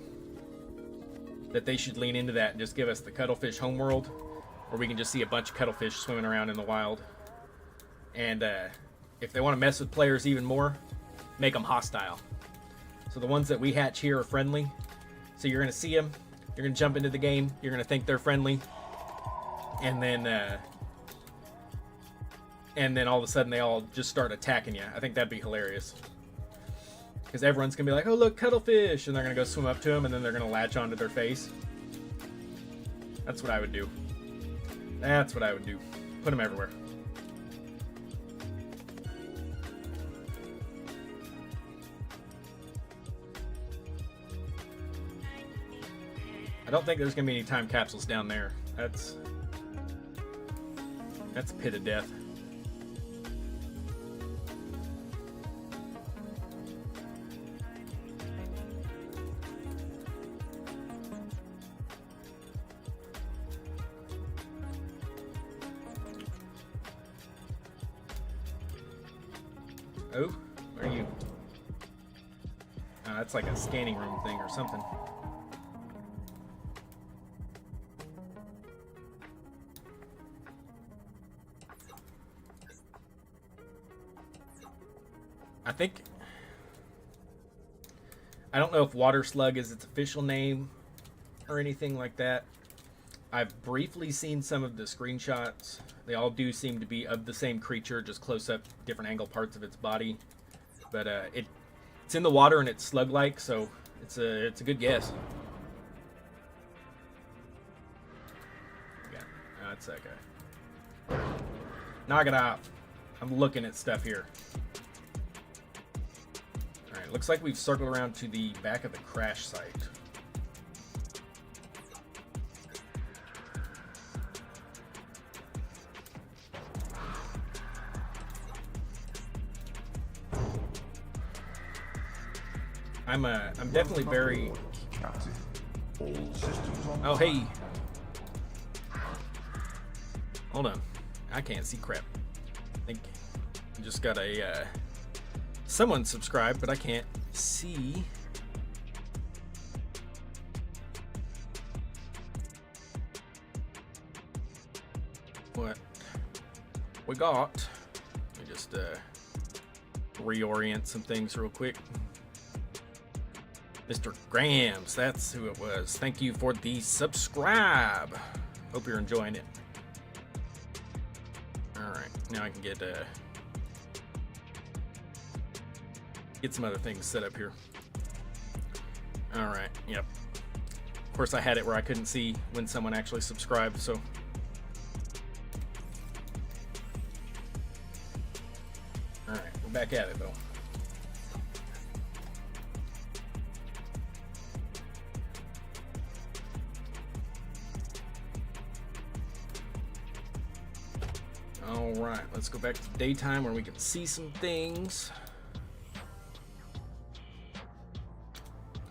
that they should lean into that and just give us the cuttlefish homeworld, where we can just see a bunch of cuttlefish swimming around in the wild. And if they want to mess with players even more, make them hostile. So the ones that we hatch here are friendly. So you're going to see them. You're going to jump into the game. You're going to think they're friendly. And then all of a sudden they all just start attacking you. I think that'd be hilarious. Because everyone's going to be like, oh, look, cuttlefish. And they're going to go swim up to them, and then they're going to latch onto their face. That's what I would do. That's what I would do. Put them everywhere. I don't think there's going to be any time capsules down there. That's a pit of death. Oh, where are you? Oh, that's like a scanning room thing or something. I don't know if water slug is its official name or anything like that. I've briefly seen some of the screenshots. They all do seem to be of the same creature, just close up different angle parts of its body. But it's in the water and it's slug-like, so it's a good guess. Yeah, that's that guy. Knock it off. I'm looking at stuff here. Alright, looks like we've circled around to the back of the crash site. I'm definitely very... Oh, hey! Hold on. I can't see crap. I think I just got a... someone subscribed, but I can't see. What we got. Let me just reorient some things real quick. Mr. Grams, that's who it was. Thank you for the subscribe. Hope you're enjoying it. Alright, now I can get some other things set up here. Alright, yep. Of course I had it where I couldn't see when someone actually subscribed, so. Alright, we're back at it though. Alright, let's go back to daytime where we can see some things.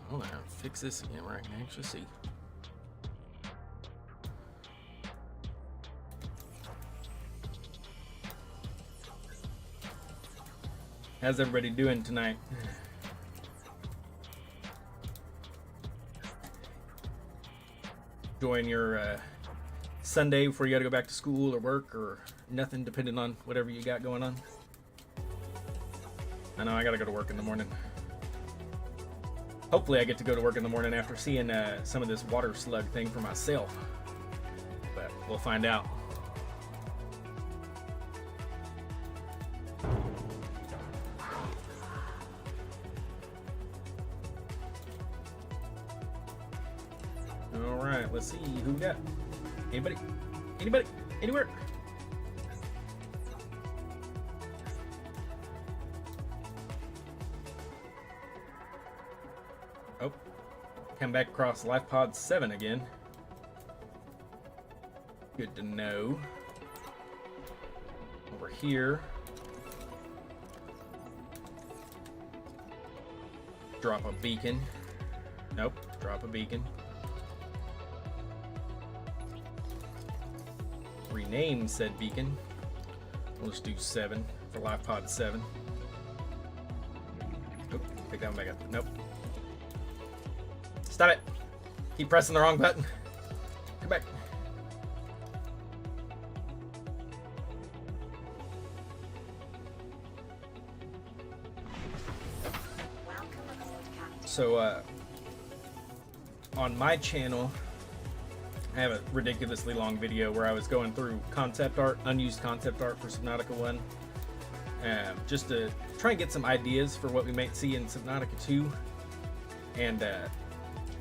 Hold on, fix this again where I can actually see. How's everybody doing tonight? Enjoying your Sunday before you gotta go back to school or work or nothing, depending on whatever you got going on? I know I gotta go to work in the morning. Hopefully I get to go to work in the morning after seeing some of this water slug thing for myself. But we'll find out. Alright, let's see who we got. Anybody? Anybody? Anywhere? Oh, come back across Life Pod 7 again. Good to know. Over here. Drop a beacon. Nope, drop a beacon. Rename said beacon. We'll just do 7 for Life Pod 7. Oop, pick that one back up. Nope. Stop it. Keep pressing the wrong button. Come back. So on my channel, I have a ridiculously long video where I was going through concept art, unused concept art for Subnautica 1, just to try and get some ideas for what we might see in Subnautica 2. And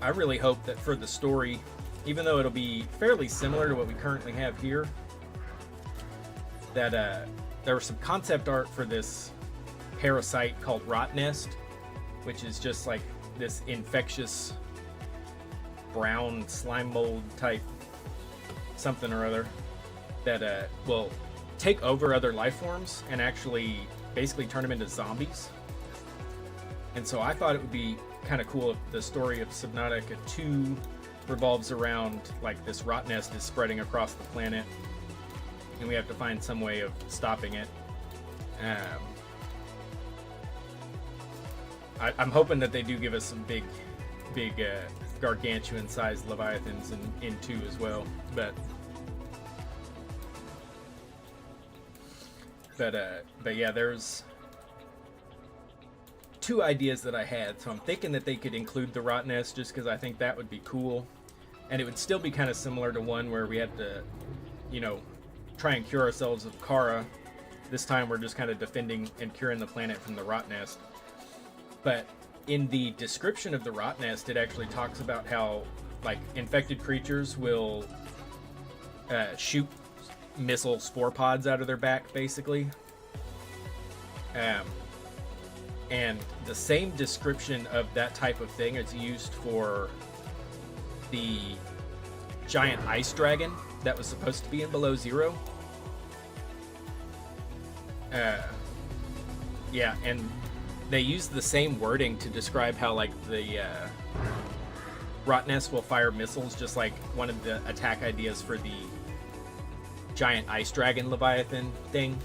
I really hope that for the story, even though it'll be fairly similar to what we currently have here, that there was some concept art for this parasite called Rot Nest, which is just like this infectious brown slime mold type something or other that will take over other life forms and actually basically turn them into zombies. And so I thought it would be kind of cool if the story of Subnautica 2 revolves around like this rot nest is spreading across the planet and we have to find some way of stopping it. I'm hoping that they do give us some big gargantuan sized leviathans in 2 as well, but yeah, there's 2 ideas that I had. So I'm thinking that they could include the rot nest just because I think that would be cool, and it would still be kind of similar to one where we had to, you know, try and cure ourselves of Kara. This time we're just kind of defending and curing the planet from the rot nest. But in the description of the rot nest, it actually talks about how like infected creatures will shoot missile spore pods out of their back, basically. And the same description of that type of thing is used for the giant ice dragon that was supposed to be in Below Zero. Yeah, and they use the same wording to describe how like the rot nest will fire missiles, just like one of the attack ideas for the giant ice dragon leviathan thing.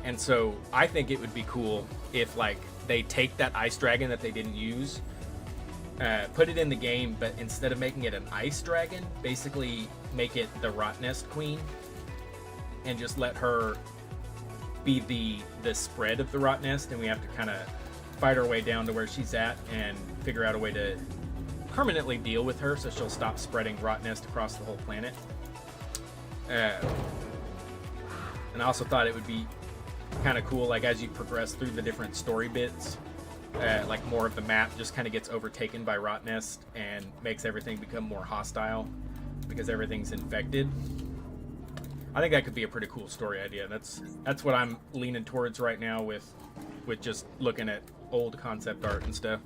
And so I think it would be cool if like they take that ice dragon that they didn't use, put it in the game, but instead of making it an ice dragon, basically make it the rot nest queen and just let her be the spread of the rot nest, and we have to kind of fight our way down to where she's at and figure out a way to permanently deal with her so she'll stop spreading rot nest across the whole planet. And I also thought it would be kind of cool, like as you progress through the different story bits, like more of the map just kind of gets overtaken by rot nest and makes everything become more hostile because everything's infected. I think that could be a pretty cool story idea. That's what I'm leaning towards right now with just looking at old concept art and stuff.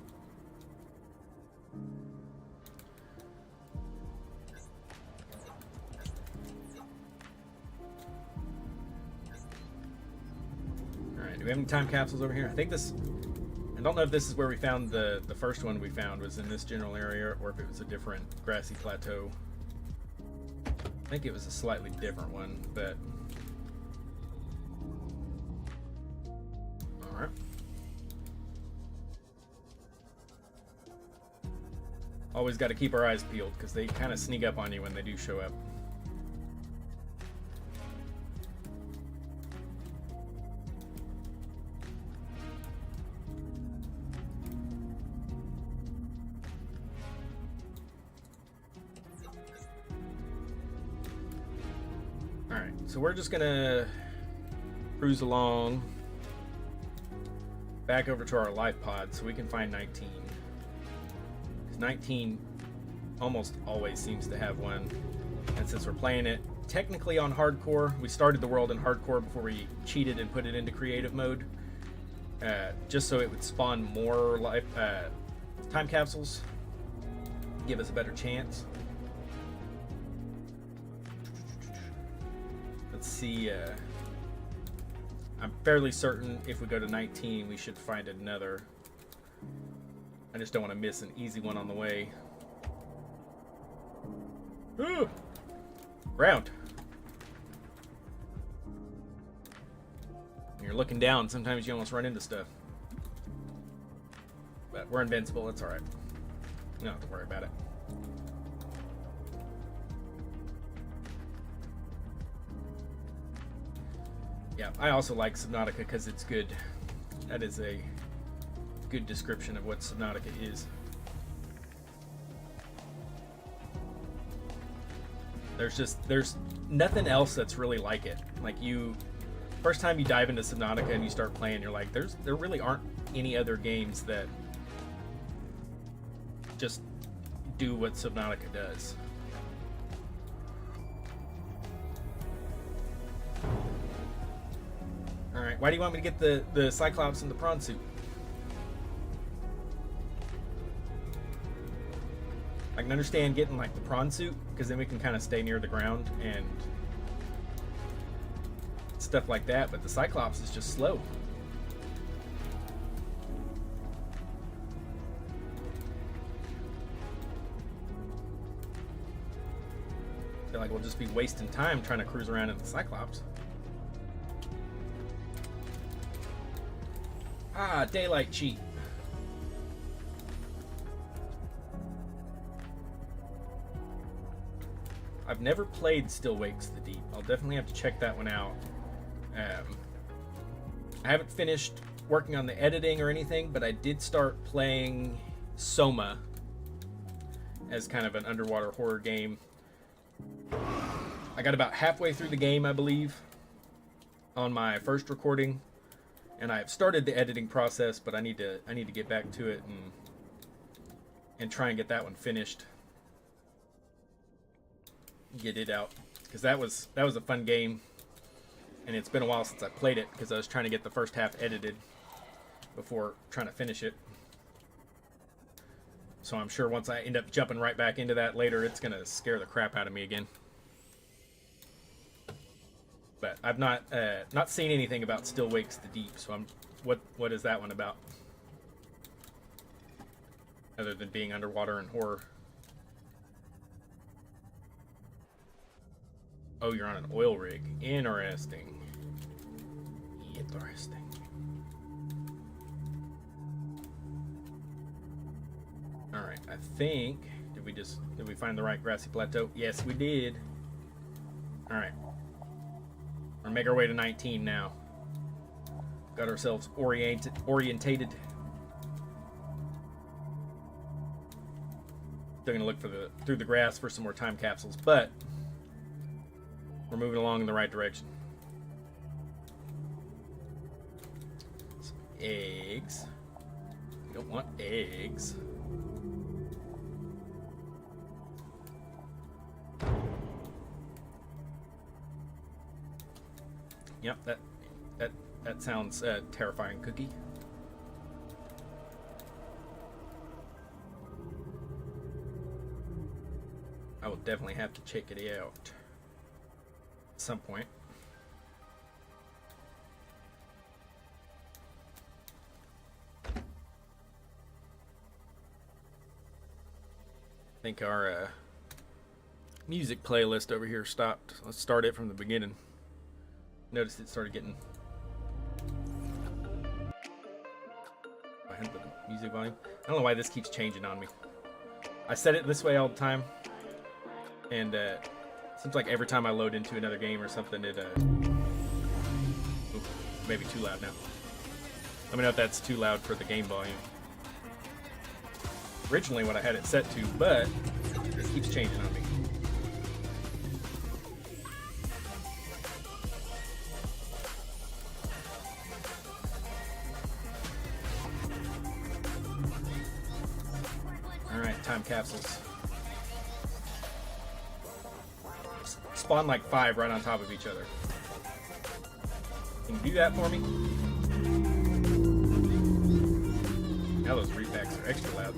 Alright, do we have any time capsules over here? I don't know if this is where we found the first one we found was in this general area or if it was a different grassy plateau. I think it was a slightly different one, but alright. Always got to keep our eyes peeled because they kind of sneak up on you when they do show up. Alright, so we're just gonna cruise along back over to our life pod so we can find 19. Because 19 almost always seems to have one. And since we're playing it technically on hardcore, we started the world in hardcore before we cheated and put it into creative mode. Just so it would spawn more time capsules, give us a better chance. Let's see, I'm fairly certain if we go to 19 we should find another. I just don't want to miss an easy one on the way. Ooh! Ground. When you're looking down, sometimes you almost run into stuff. But we're invincible, it's alright. You don't have to worry about it. Yeah, I also like Subnautica because it's good. That is a good description of what Subnautica is. There's nothing else that's really like it. Like, first time you dive into Subnautica and you start playing, you're like, there really aren't any other games that just do what Subnautica does. Alright, why do you want me to get the Cyclops and the prawn suit? I can understand getting like the prawn suit, because then we can kind of stay near the ground and stuff like that, but the Cyclops is just slow. I feel like we'll just be wasting time trying to cruise around in the Cyclops. Ah, daylight cheat. I've never played Still Wakes the Deep. I'll definitely have to check that one out. I haven't finished working on the editing or anything, but I did start playing Soma as kind of an underwater horror game. I got about halfway through the game, I believe, on my first recording, and I've started the editing process, but I need to get back to it and try and get that one finished. Get it out, because that was a fun game, and it's been a while since I played it because I was trying to get the first half edited before trying to finish it. So I'm sure once I end up jumping right back into that later, it's gonna scare the crap out of me again. But I've not seen anything about Still Wakes the Deep, so what is that one about? Other than being underwater and horror. Oh, you're on an oil rig. Interesting. Interesting. Alright, I think... Did we find the right grassy plateau? Yes, we did. Alright. We're gonna make our way to 19 now. Got ourselves orientated. Still gonna look through the grass for some more time capsules, but we're moving along in the right direction. Some eggs. We don't want eggs. Yep, that sounds terrifying, Cookie. I will definitely have to check it out at some point. I think our music playlist over here stopped. Let's start it from the beginning. Noticed it started getting behind the music volume. I don't know why this keeps changing on me. I set it this way all the time, and it seems like every time I load into another game or something, it maybe too loud now. Let me know if that's too loud for the game volume. Originally what I had it set to, but it keeps changing on me. Time capsules. Spawn like 5 right on top of each other. Can you do that for me? Now those repacks are extra loud.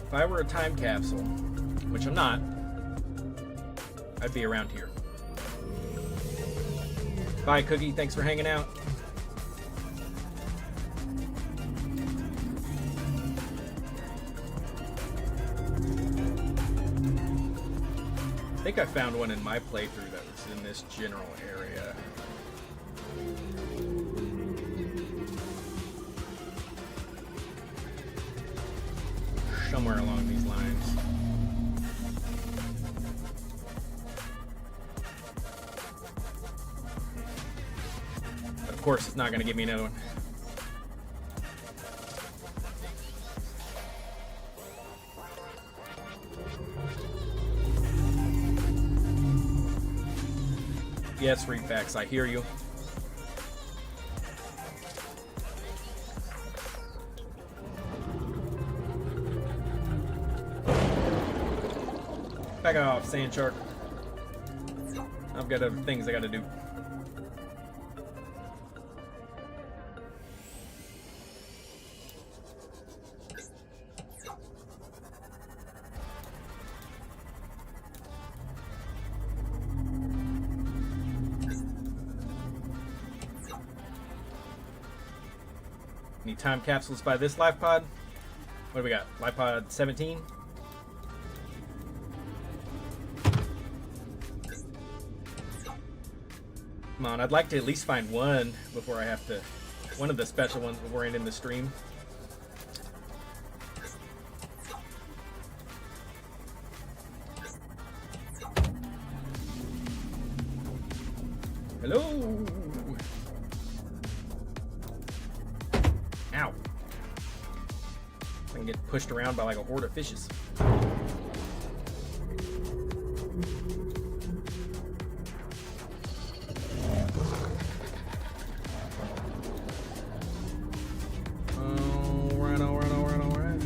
If I were a time capsule, which I'm not, I'd be around here. Bye, Cookie. Thanks for hanging out. I think I found one in my playthrough that was in this general area. Somewhere along these lines. course, it's not going to give me another one. Yes, Refax, I hear you. Back off, Sand Shark. I've got other things I gotta do. Need time capsules by this life pod. What do we got? Life pod 17? Come on, I'd like to at least find one before I have to... One of the special ones before I end the stream. Hello! Ow. I can get pushed around by like a horde of fishes. Alright.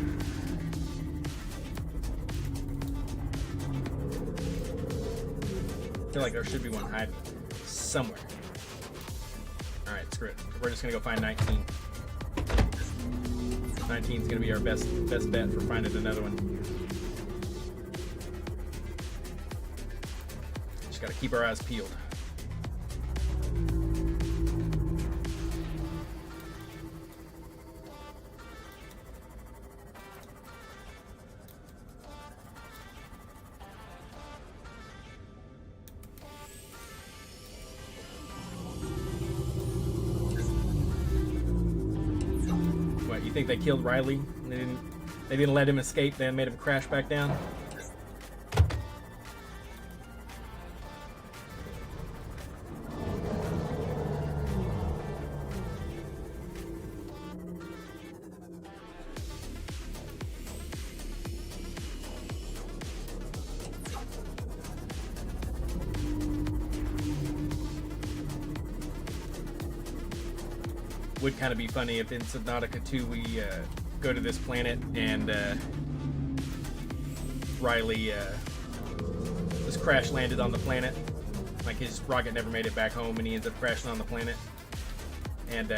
I feel like there should be one hiding somewhere. Alright, screw it. We're just gonna go find 19. 19 is gonna be our best bet for finding another one. Just gotta keep our eyes peeled. What, you think they killed Riley? They didn't let him escape, they made him crash back down? Would kind of be funny if in Subnautica 2 we go to this planet and Riley just crash landed on the planet. Like his rocket never made it back home and he ends up crashing on the planet. And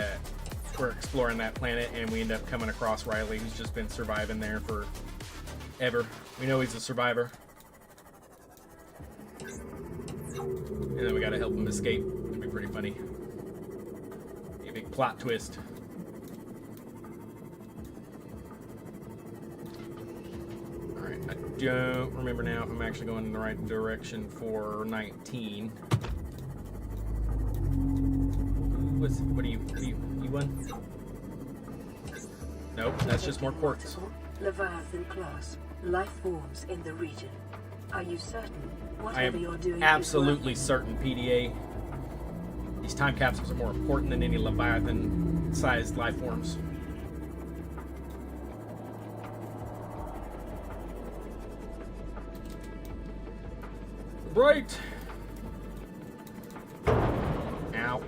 we're exploring that planet and we end up coming across Riley, who's just been surviving there for ever. We know he's a survivor. And then we gotta help him escape. It'd be pretty funny. Big plot twist. Alright, I don't remember now if I'm actually going in the right direction for 19. What are you won? Nope, that's just more quartz. Leviathan class life forms in the region. Are you certain? I Whatever you're doing am is absolutely working? certain, PDA. These time capsules are more important than any Leviathan-sized life forms. Right. Ow.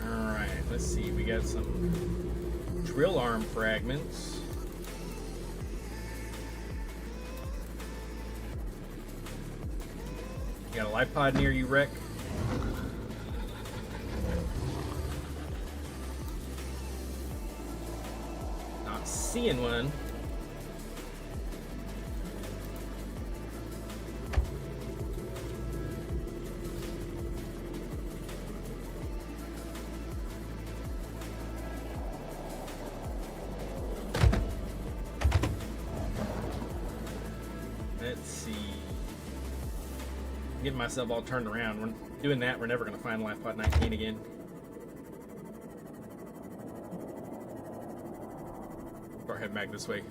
Alright, let's see. We got some drill arm fragments. You got a life pod near you, Rick? Not seeing one. Let's see. Getting myself all turned around. We're doing that, we're never going to find life pod 19 again. Or head back this way.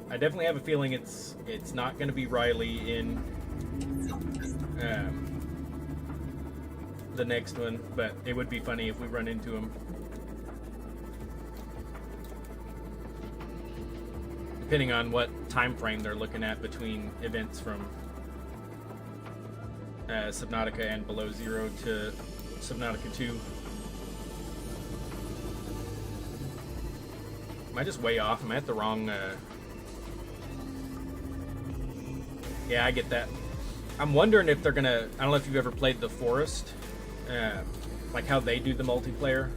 I definitely have a feeling it's not going to be Riley in the next one, but it would be funny if we run into him. Depending on what time frame they're looking at between events from Subnautica and Below Zero to Subnautica 2. Am I just way off? Am I at the wrong... Yeah, I get that. I'm wondering if they're gonna... I don't know if you've ever played The Forest. Like how they do the multiplayer.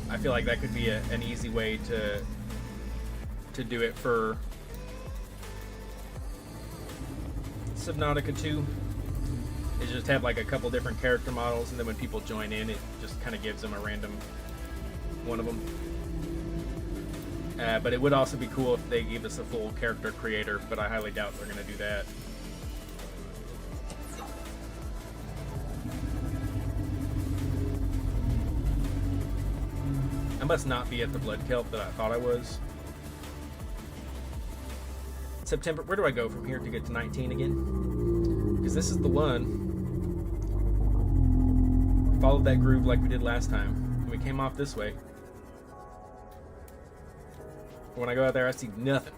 I feel like that could be an easy way to do it for Subnautica 2. Is just have like a couple different character models, and then when people join in, it just kind of gives them a random one of them. But it would also be cool if they gave us a full character creator, but I highly doubt they're going to do that. I must not be at the blood kelp that I thought I was. September, where do I go from here to get to 19 again? Because this is the one. Followed that groove like we did last time. And we came off this way. When I go out there, I see nothing.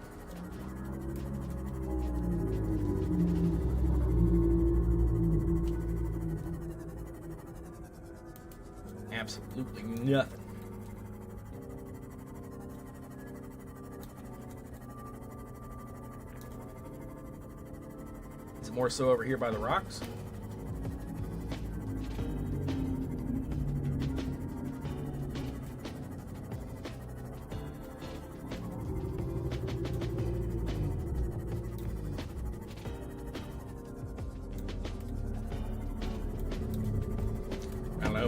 Absolutely nothing. Is it more so over here by the rocks?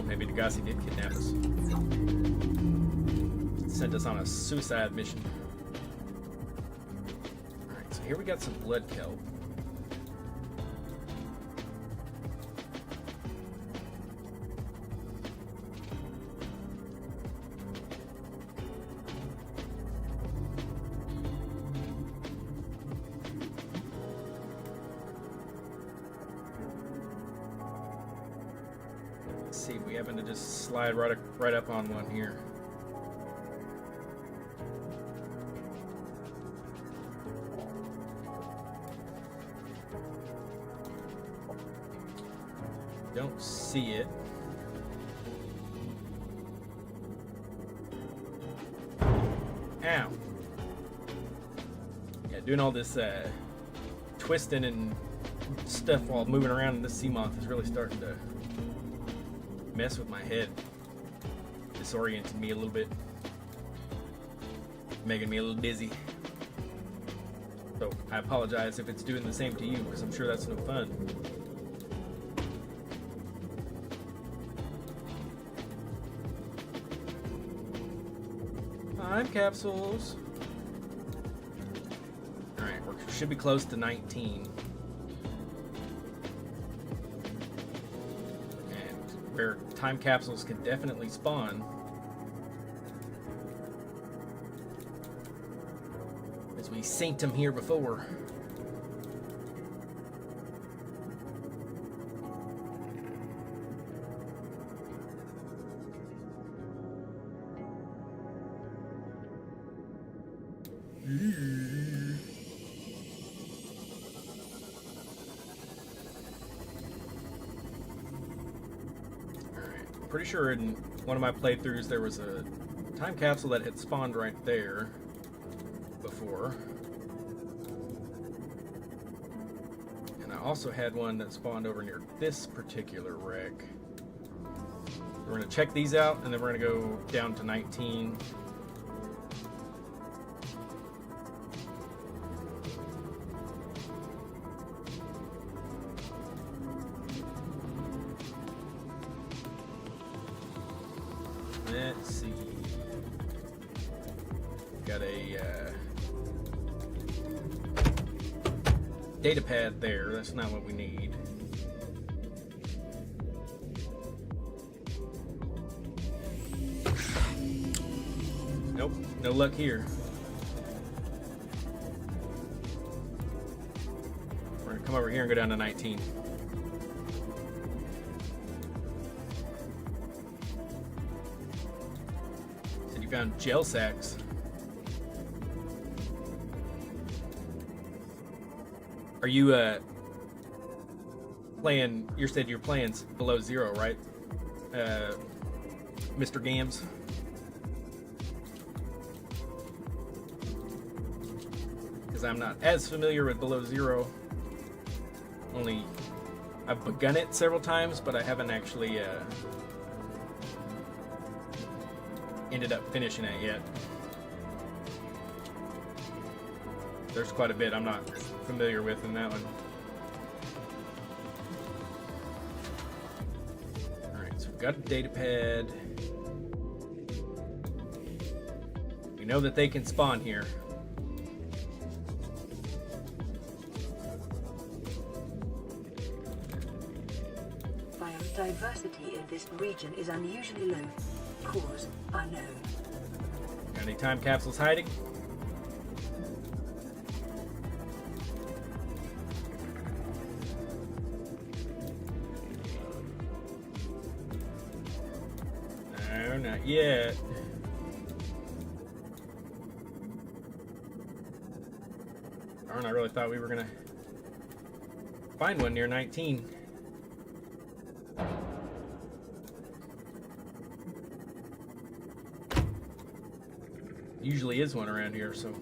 Maybe Degassi did kidnap us. Sent us on a suicide mission. Alright, so here we got some blood kelp. See if we happen to just slide right up on one here. Don't see it. Ow. Yeah, doing all this twisting and stuff while moving around in this sea moth is really starting to mess with my head, disorienting me a little bit, making me a little dizzy. So I apologize if it's doing the same to you, because I'm sure that's no fun. Time capsules. Alright, we should be close to 19. Where time capsules can definitely spawn, as we synced them here before. Pretty sure in one of my playthroughs there was a time capsule that had spawned right there before. And I also had one that spawned over near this particular wreck. We're going to check these out, and then we're going to go down to 19. Let's see. Got a data pad there. That's not what we need. Nope. No luck here. We're gonna come over here and go down to 19. Said you found gel sacks. Are you playing? You said you're playing below zero, right, Mr. Gams? Because I'm not as familiar with below zero. Only I've begun it several times, but I haven't actually ended up finishing it yet. There's quite a bit I'm not familiar with in that one. Alright, so we've got a data pad. We know that they can spawn here. Biodiversity in this region is unusually low. Cause unknown. Got any time capsules hiding? No, not yet. Darn, I really thought we were gonna find one near 19. Usually is one around here, so.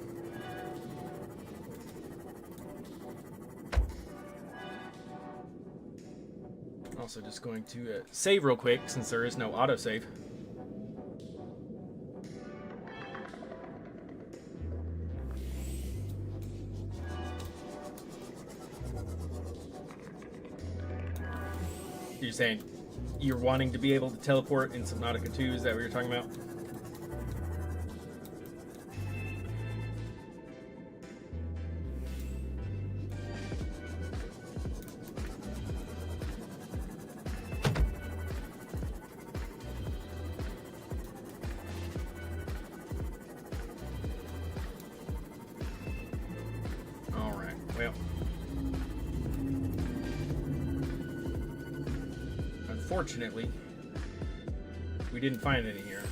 Also just going to save real quick since there is no autosave. You're saying you're wanting to be able to teleport in Subnautica 2, is that what you're talking about? Well, unfortunately, we didn't find any here.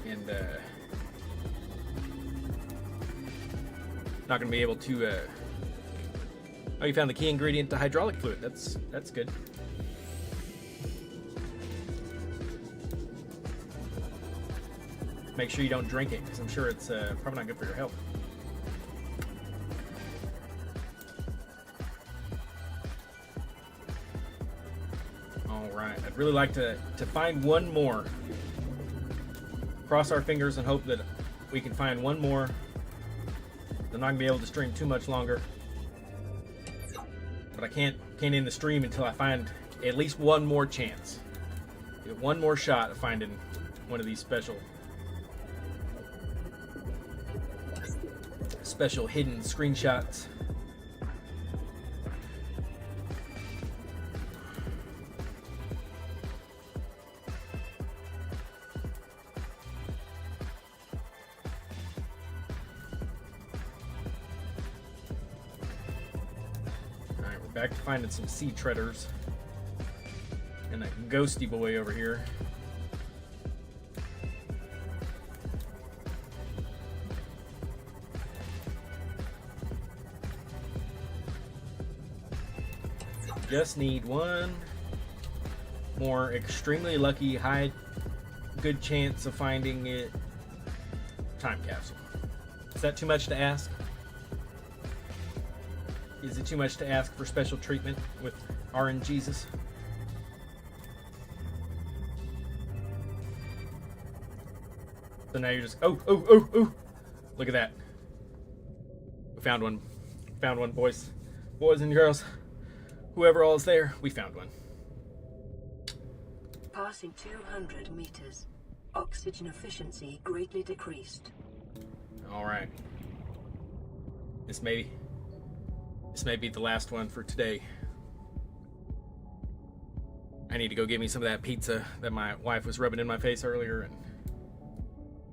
And not going to be able to. Oh, you found the key ingredient to hydraulic fluid. That's good. Make sure you don't drink it, because I'm sure it's probably not good for your health. Alright, I'd really like to find one more. Cross our fingers and hope that we can find one more. I'm not going to be able to stream too much longer. But I can't end the stream until I find at least one more chance. Get one more shot of finding one of these special hidden screenshots. Alright, we're back to finding some sea treaders and that ghosty boy over here. Just need one more extremely lucky, good chance of finding it. Time capsule. Is that too much to ask? Is it too much to ask for special treatment with RNGesus? So now you're just oh! Look at that. We found one. Found one, boys and girls. Whoever all is there, we found one. Passing 200 meters. Oxygen efficiency greatly decreased. All right. This may be the last one for today. I need to go get me some of that pizza that my wife was rubbing in my face earlier, and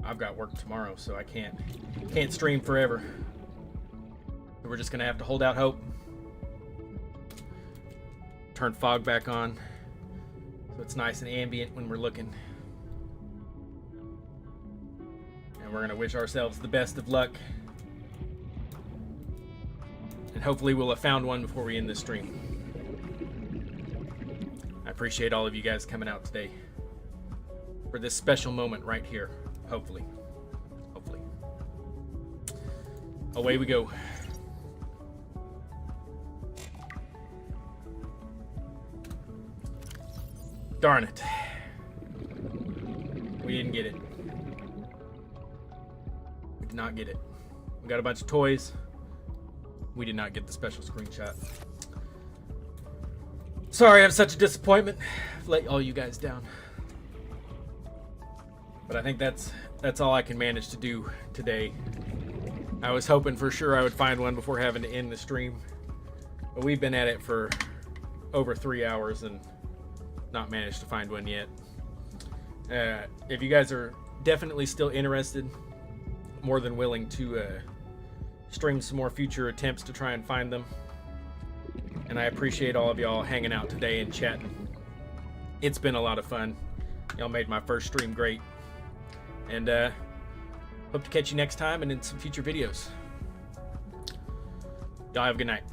I've got work tomorrow, so I can't stream forever. So we're just gonna have to hold out hope. Turn fog back on, so it's nice and ambient when we're looking. And we're gonna wish ourselves the best of luck. And hopefully we'll have found one before we end this stream. I appreciate all of you guys coming out today for this special moment right here. Hopefully. Away we go. Darn it. We didn't get it. We did not get it. We got a bunch of toys. We did not get the special screenshot. Sorry, I'm such a disappointment. I've let all you guys down. But I think that's all I can manage to do today. I was hoping for sure I would find one before having to end the stream. But we've been at it for over 3 hours and not managed to find one yet. If you guys are definitely still interested, more than willing to stream some more future attempts to try and find them. And I appreciate all of y'all hanging out today and chatting. It's been a lot of fun. Y'all made my first stream great. And hope to catch you next time and in some future videos. Y'all have a good night.